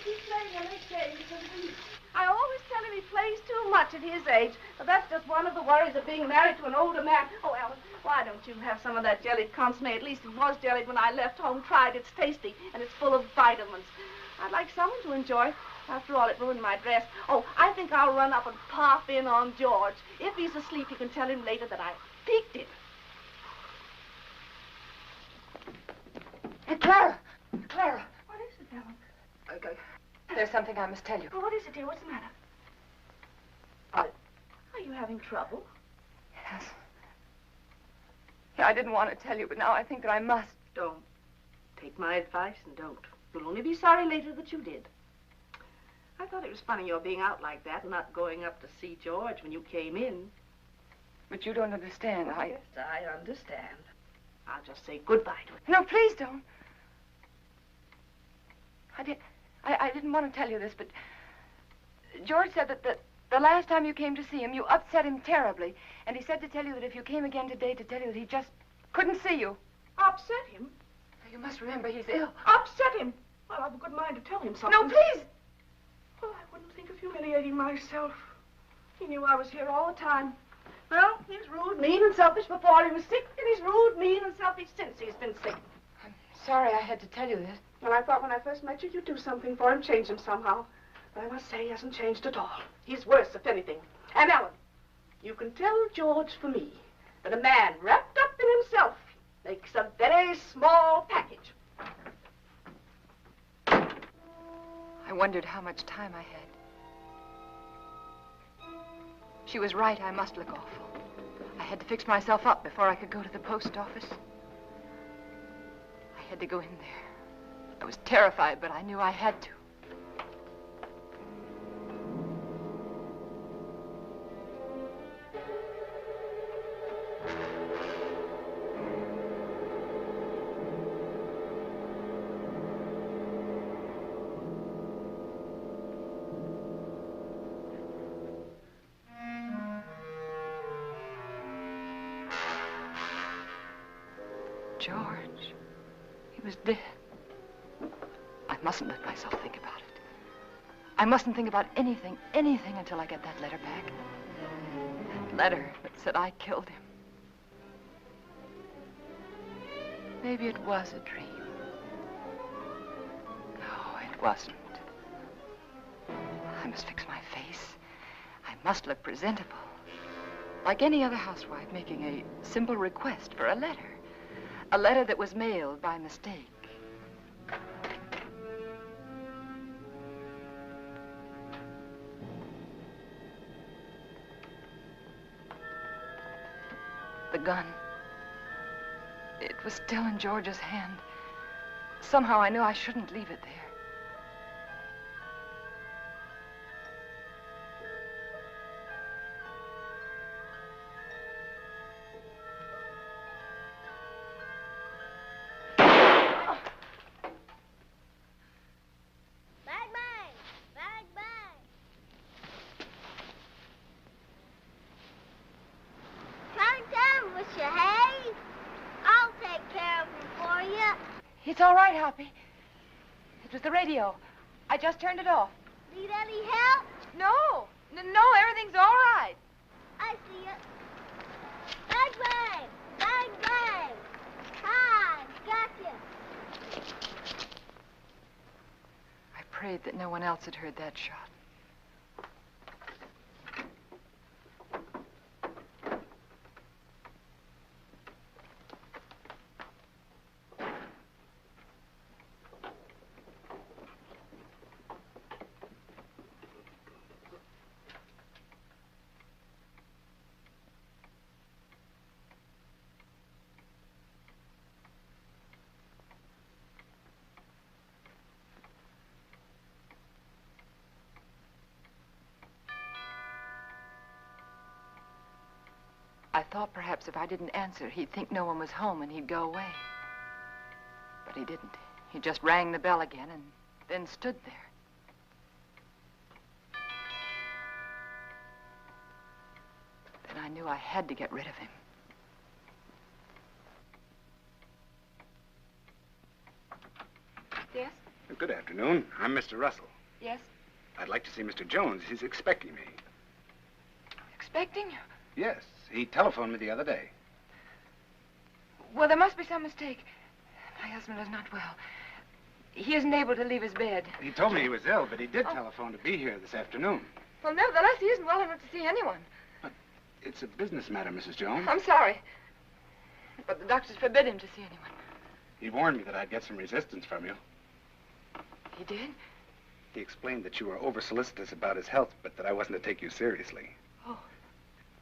He's playing a late game because of you. I always tell him he plays too much at his age, but that's just one of the worries of being married to an older man. Oh, Ellen, why don't you have some of that jellied consomme? At least it was jellied when I left home. Tried. It's tasty, and it's full of vitamins. I'd like someone to enjoy. After all, it ruined my dress. Oh, I think I'll run up and pop in on George. If he's asleep, you can tell him later that I peeked him. Hey, Clara! Clara! What is it, Ellen? There's something I must tell you. Oh, what is it, dear? What's the matter? Are you having trouble? Yes. Yeah, I didn't want to tell you, but now I think that I must. Don't. Take my advice and don't. You'll only be sorry later that you did. I thought it was funny your being out like that and not going up to see George when you came in. But you don't understand. Yes, I understand. I'll just say goodbye to him. No, please don't. I didn't want to tell you this, but George said that the last time you came to see him, you upset him terribly. And he said to tell you that if you came again today, to tell you that he just couldn't see you. Upset him? You must remember he's ill. Upset him? Well, I've a good mind to tell him something. No, please! Well, I wouldn't think of humiliating myself. He knew I was here all the time. Well, he's rude, mean, and selfish before he was sick, and he's rude, mean, and selfish since he's been sick. I'm sorry I had to tell you this. Well, I thought when I first met you, you'd do something for him, change him somehow. But I must say he hasn't changed at all. He's worse, if anything. And Ellen, you can tell George for me that a man wrapped up in himself makes a very small package. I wondered how much time I had. She was right, I must look awful. I had to fix myself up before I could go to the post office. I had to go in there. I was terrified, but I knew I had to. George, he was dead. I mustn't let myself think about it. I mustn't think about anything until I get that letter back. That letter that said I killed him. Maybe it was a dream. No, it wasn't. I must fix my face. I must look presentable. Like any other housewife making a simple request for a letter. A letter that was mailed by mistake. The gun. It was still in George's hand. Somehow I knew I shouldn't leave it there. It's all right, Hoppy. It was the radio. I just turned it off. Need any help? No, everything's all right. I see it. Bang, bang! Bang, bang! Hi, gotcha. I prayed that no one else had heard that shot. I thought perhaps if I didn't answer, he'd think no one was home and he'd go away. But he didn't. He just rang the bell again and then stood there. Then I knew I had to get rid of him. Yes? Good afternoon. I'm Mr. Russell. Yes? I'd like to see Mr. Jones. He's expecting me. Expecting you? Yes. He telephoned me the other day. Well, there must be some mistake. My husband is not well. He isn't able to leave his bed. He told me he was ill, but he did telephone to be here this afternoon. Well, nevertheless, he isn't well enough to see anyone. But it's a business matter, Mrs. Jones. I'm sorry. But the doctors forbid him to see anyone. He warned me that I'd get some resistance from you. He did? He explained that you were over-solicitous about his health, but that I wasn't to take you seriously. Oh.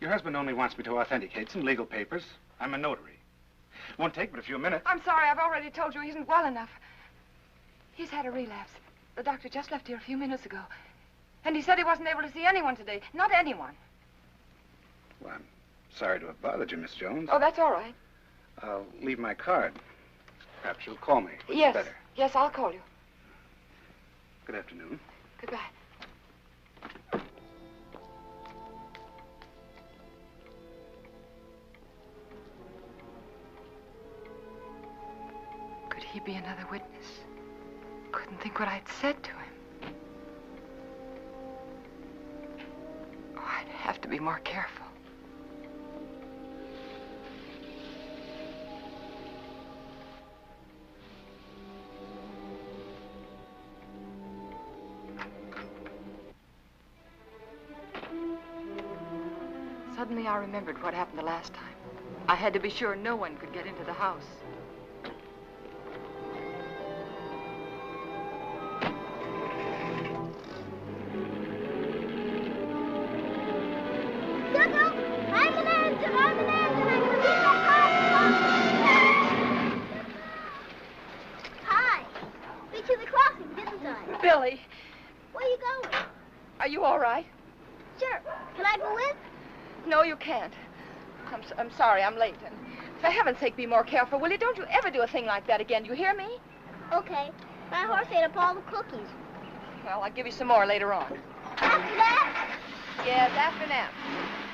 Your husband only wants me to authenticate some legal papers. I'm a notary. Won't take but a few minutes. I'm sorry. I've already told you he isn't well enough. He's had a relapse. The doctor just left here a few minutes ago. And he said he wasn't able to see anyone today. Not anyone. Well, I'm sorry to have bothered you, Miss Jones. Oh, that's all right. I'll leave my card. Perhaps you'll call me. Yes. Better. Yes, I'll call you. Good afternoon. Goodbye. Could he be another witness? Couldn't think what I'd said to him. Oh, I'd have to be more careful. Suddenly I remembered what happened the last time. I had to be sure no one could get into the house. Hi. Meet you at the crossing, didn't I? Billy! Where you going? Are you all right? Sure. Can I go with? No, you can't. I'm sorry, I'm late. And for heaven's sake, be more careful, will you? Don't you ever do a thing like that again. Do you hear me? Okay. My horse ate up all the cookies. Well, I'll give you some more later on. After that? Yes, after nap.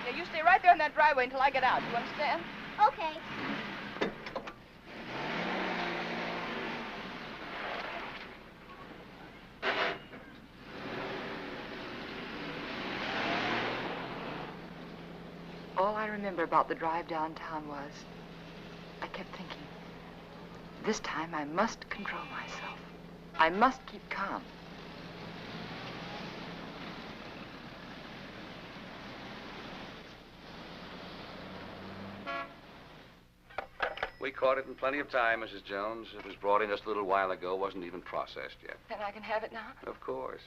Yeah, you stay right there in that driveway until I get out. You understand? Okay. All I remember about the drive downtown was I kept thinking, this time I must control myself. I must keep calm. We caught it in plenty of time, Mrs. Jones. It was brought in just a little while ago. Wasn't even processed yet. Then I can have it now? Of course.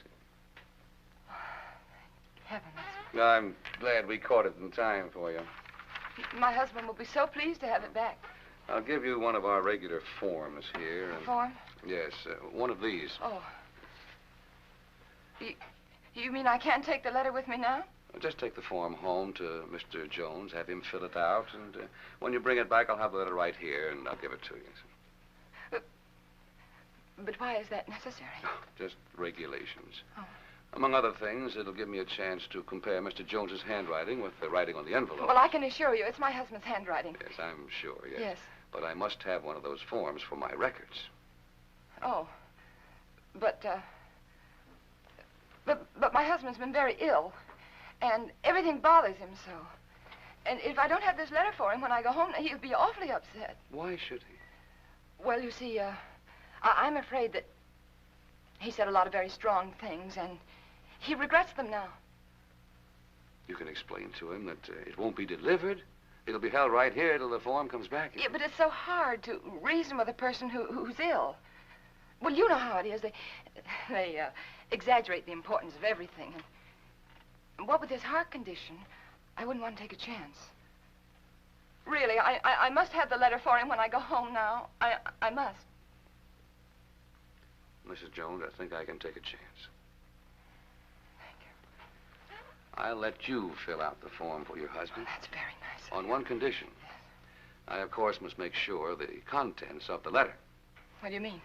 Heavens. I'm glad we caught it in time for you. My husband will be so pleased to have it back. I'll give you one of our regular forms here. And... Form? Yes, one of these. Oh. You mean I can't take the letter with me now? Just take the form home to Mr. Jones, have him fill it out, and when you bring it back, I'll have the letter right here, and I'll give it to you. But why is that necessary? Just regulations. Oh. Among other things, it'll give me a chance to compare Mr. Jones's handwriting with the writing on the envelope. Well, I can assure you it's my husband's handwriting. Yes, I'm sure, yes. Yes. But I must have one of those forms for my records. Oh. But my husband's been very ill, and everything bothers him so. And if I don't have this letter for him when I go home, he'll be awfully upset. Why should he? Well, you see, I'm afraid that he said a lot of very strong things, and he regrets them now. You can explain to him that it won't be delivered. It'll be held right here till the form comes back. Yeah, but it's so hard to reason with a person who's ill. Well, you know how it is. They exaggerate the importance of everything. And what with his heart condition, I wouldn't want to take a chance. Really, I must have the letter for him when I go home now. I must. Mrs. Jones, I think I can take a chance. Thank you. I'll let you fill out the form for your husband. Oh, that's very nice. On one condition. Yes. I, of course, must make sure the contents of the letter. What do you mean?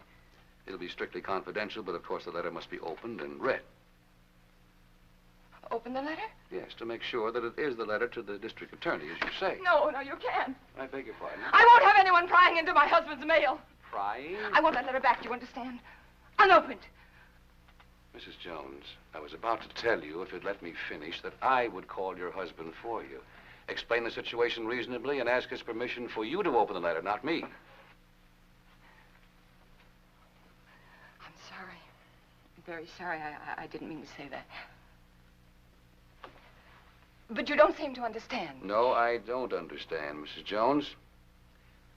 It'll be strictly confidential, but of course the letter must be opened and read. Open the letter? Yes, to make sure that it is the letter to the district attorney, as you say. No, you can't. I beg your pardon. I won't have anyone prying into my husband's mail. Prying? I want that letter back, do you understand? Unopened. Mrs. Jones, I was about to tell you, if you'd let me finish, that I would call your husband for you. Explain the situation reasonably and ask his permission for you to open the letter, not me. I'm sorry. I'm very sorry. I didn't mean to say that. But you don't seem to understand. No, I don't understand, Mrs. Jones.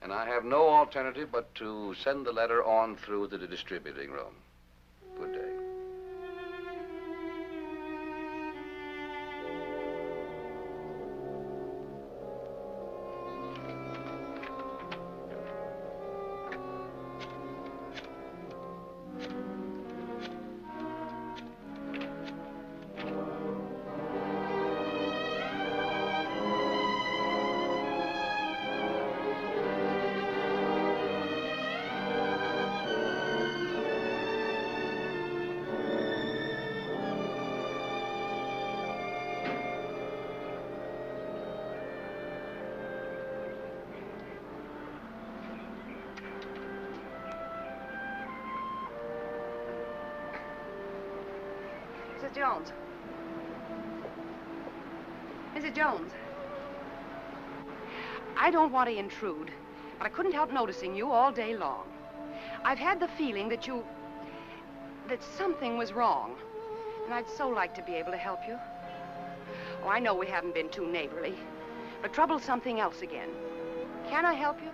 And I have no alternative but to send the letter on through to the distributing room. Good day. Mrs. Jones. Mrs. Jones. I don't want to intrude, but I couldn't help noticing you all day long. I've had the feeling that something was wrong, and I'd so like to be able to help you. Oh, I know we haven't been too neighborly, but trouble's something else again. Can I help you?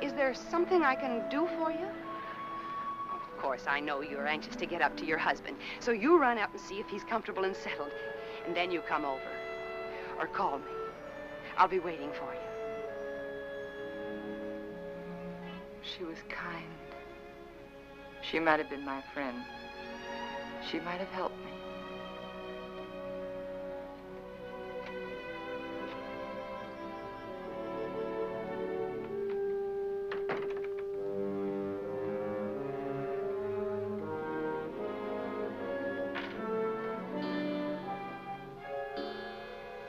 Is there something I can do for you? Of course, I know you're anxious to get up to your husband, so you run up and see if he's comfortable and settled, and then you come over. Or call me. I'll be waiting for you. She was kind. She might have been my friend. She might have helped me.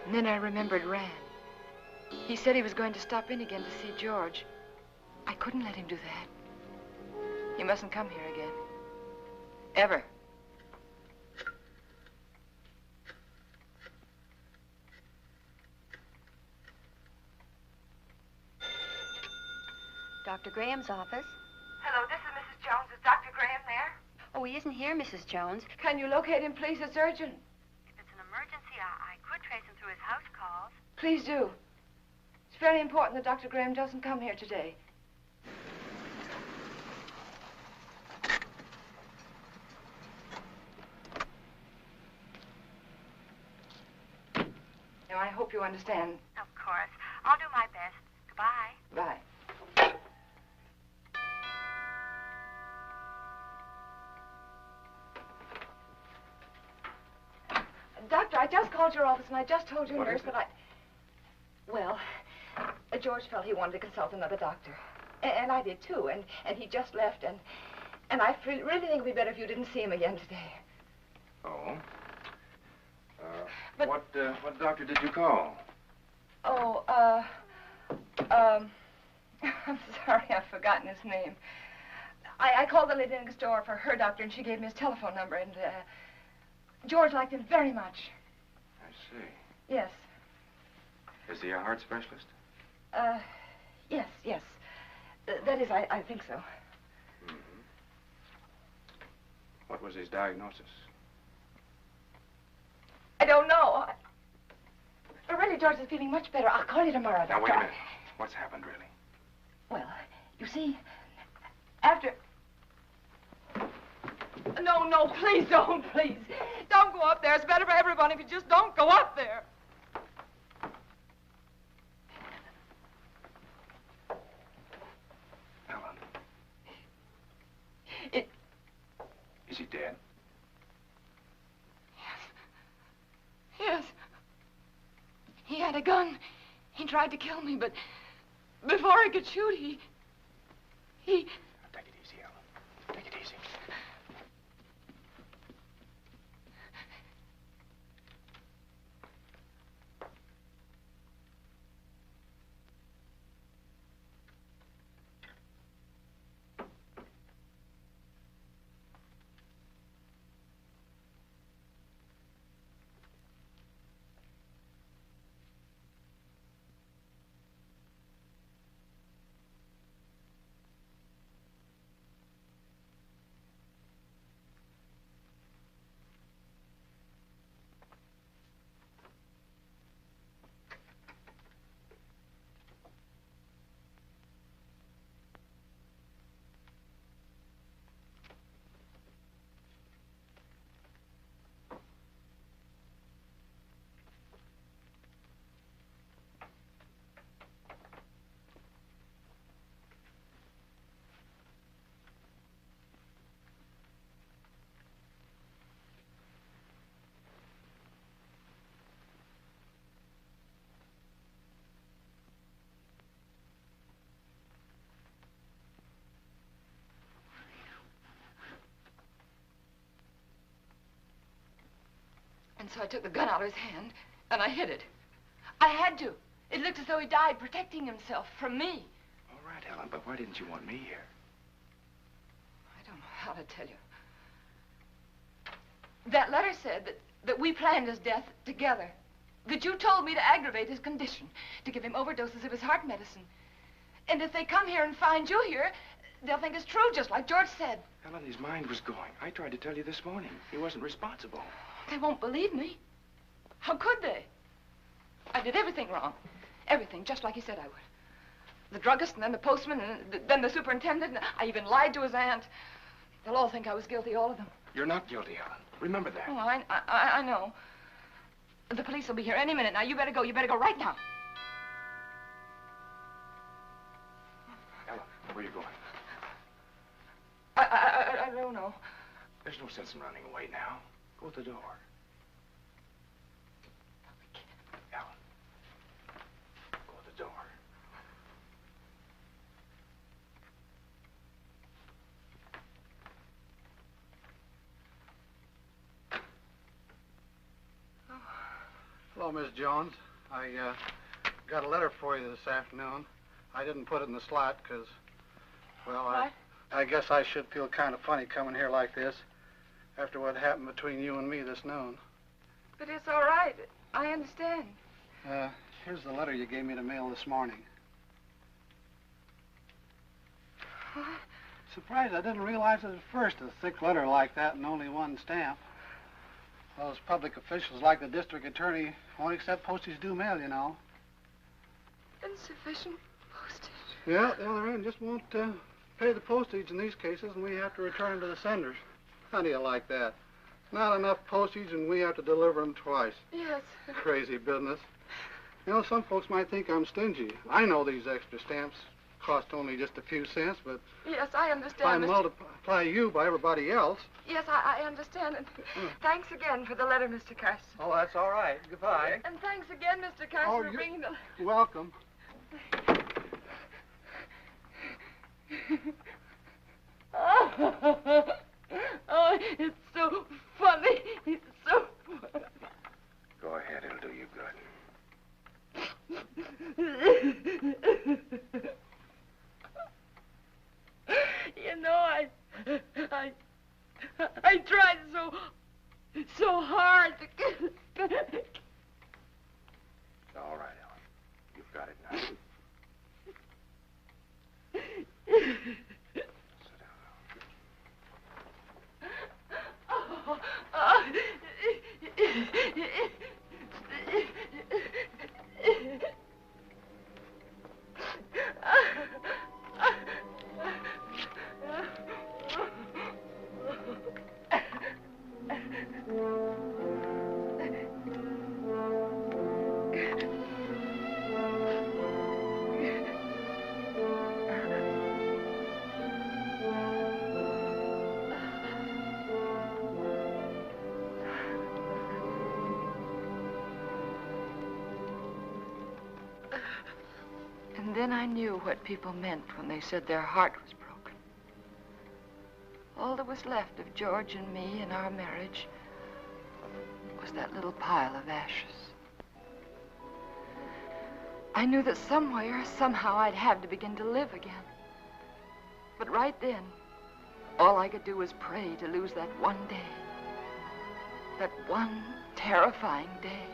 And then I remembered Rand. He said he was going to stop in again to see George. I couldn't let him do that. He mustn't come here again. Ever. Dr. Graham's office. Hello, this is Mrs. Jones. Is Dr. Graham there? Oh, he isn't here, Mrs. Jones. Can you locate him, please? It's urgent. If it's an emergency, I could trace him through his house calls. Please do. It's very important that Dr. Graham doesn't come here today. Now, I hope you understand. Of course. I'll do my best. Goodbye. Bye. Doctor, I just called your office and I just told your nurse that Well, George felt he wanted to consult another doctor. And I did too. And he just left and I really think it'd be better if you didn't see him again today. Oh? But what doctor did you call? Oh, I'm sorry, I've forgotten his name. I called the lady next door for her doctor, and she gave me his telephone number, and George liked him very much. I see. Yes. Is he a heart specialist? Yes. That is, I think so. Mm-hmm. What was his diagnosis? I don't know. But really, George is feeling much better. I'll call you tomorrow. Now, wait a minute. What's happened, really? Well, you see, after... No, please don't, please. Don't go up there. It's better for everyone if you just don't go up there. Ellen. It... Is he dead? Yes. He had a gun. He tried to kill me, but before I could shoot, he... Take it easy, Ellen. Take it easy. And so I took the gun out of his hand, and I hid it. I had to. It looked as though he died protecting himself from me. All right, Ellen, but why didn't you want me here? I don't know how to tell you. That letter said that we planned his death together. That you told me to aggravate his condition, to give him overdoses of his heart medicine. And if they come here and find you here, they'll think it's true, just like George said. Ellen, his mind was going. I tried to tell you this morning. He wasn't responsible. They won't believe me. How could they? I did everything wrong. Everything, just like he said I would. The druggist, and then the postman, and then the superintendent. And I even lied to his aunt. They'll all think I was guilty, all of them. You're not guilty, Ellen. Remember that. Oh, I know. The police will be here any minute. Now, you better go. You better go right now. Ellen, where are you going? I don't know. There's no sense in running away now. Go to the door. Ellen. Go to the door. Hello, Miss Jones. I got a letter for you this afternoon. I didn't put it in the slot because, well, I guess I should feel kind of funny coming here like this after what happened between you and me this noon. But it's all right. I understand. Here's the letter you gave me to mail this morning. What? Surprised I didn't realize it at first, a thick letter like that and only one stamp. Those public officials like the district attorney won't accept postage due mail, you know. Insufficient postage? Yeah, the other end just won't pay the postage in these cases, and we have to return them to the senders. How do you like that? Not enough postage, and we have to deliver them twice. Yes. Crazy business. You know, some folks might think I'm stingy. I know these extra stamps cost only just a few cents, but Yes, I if I understand. multiply you by everybody else... Yes, I understand. And thanks again for the letter, Mr. Carson. Oh, that's all right. Goodbye. And thanks again, Mr. Carson, Oh, for you're bringing the... welcome. Oh, it's so funny. It's so funny. Go ahead, it'll do you good. You know, I tried so hard to get... All right, Ellen. You've got it now. And then I knew what people meant when they said their heart was broken. All that was left of George and me and our marriage was that little pile of ashes. I knew that somewhere, somehow, I'd have to begin to live again. But right then, all I could do was pray to lose that one day. That one terrifying day.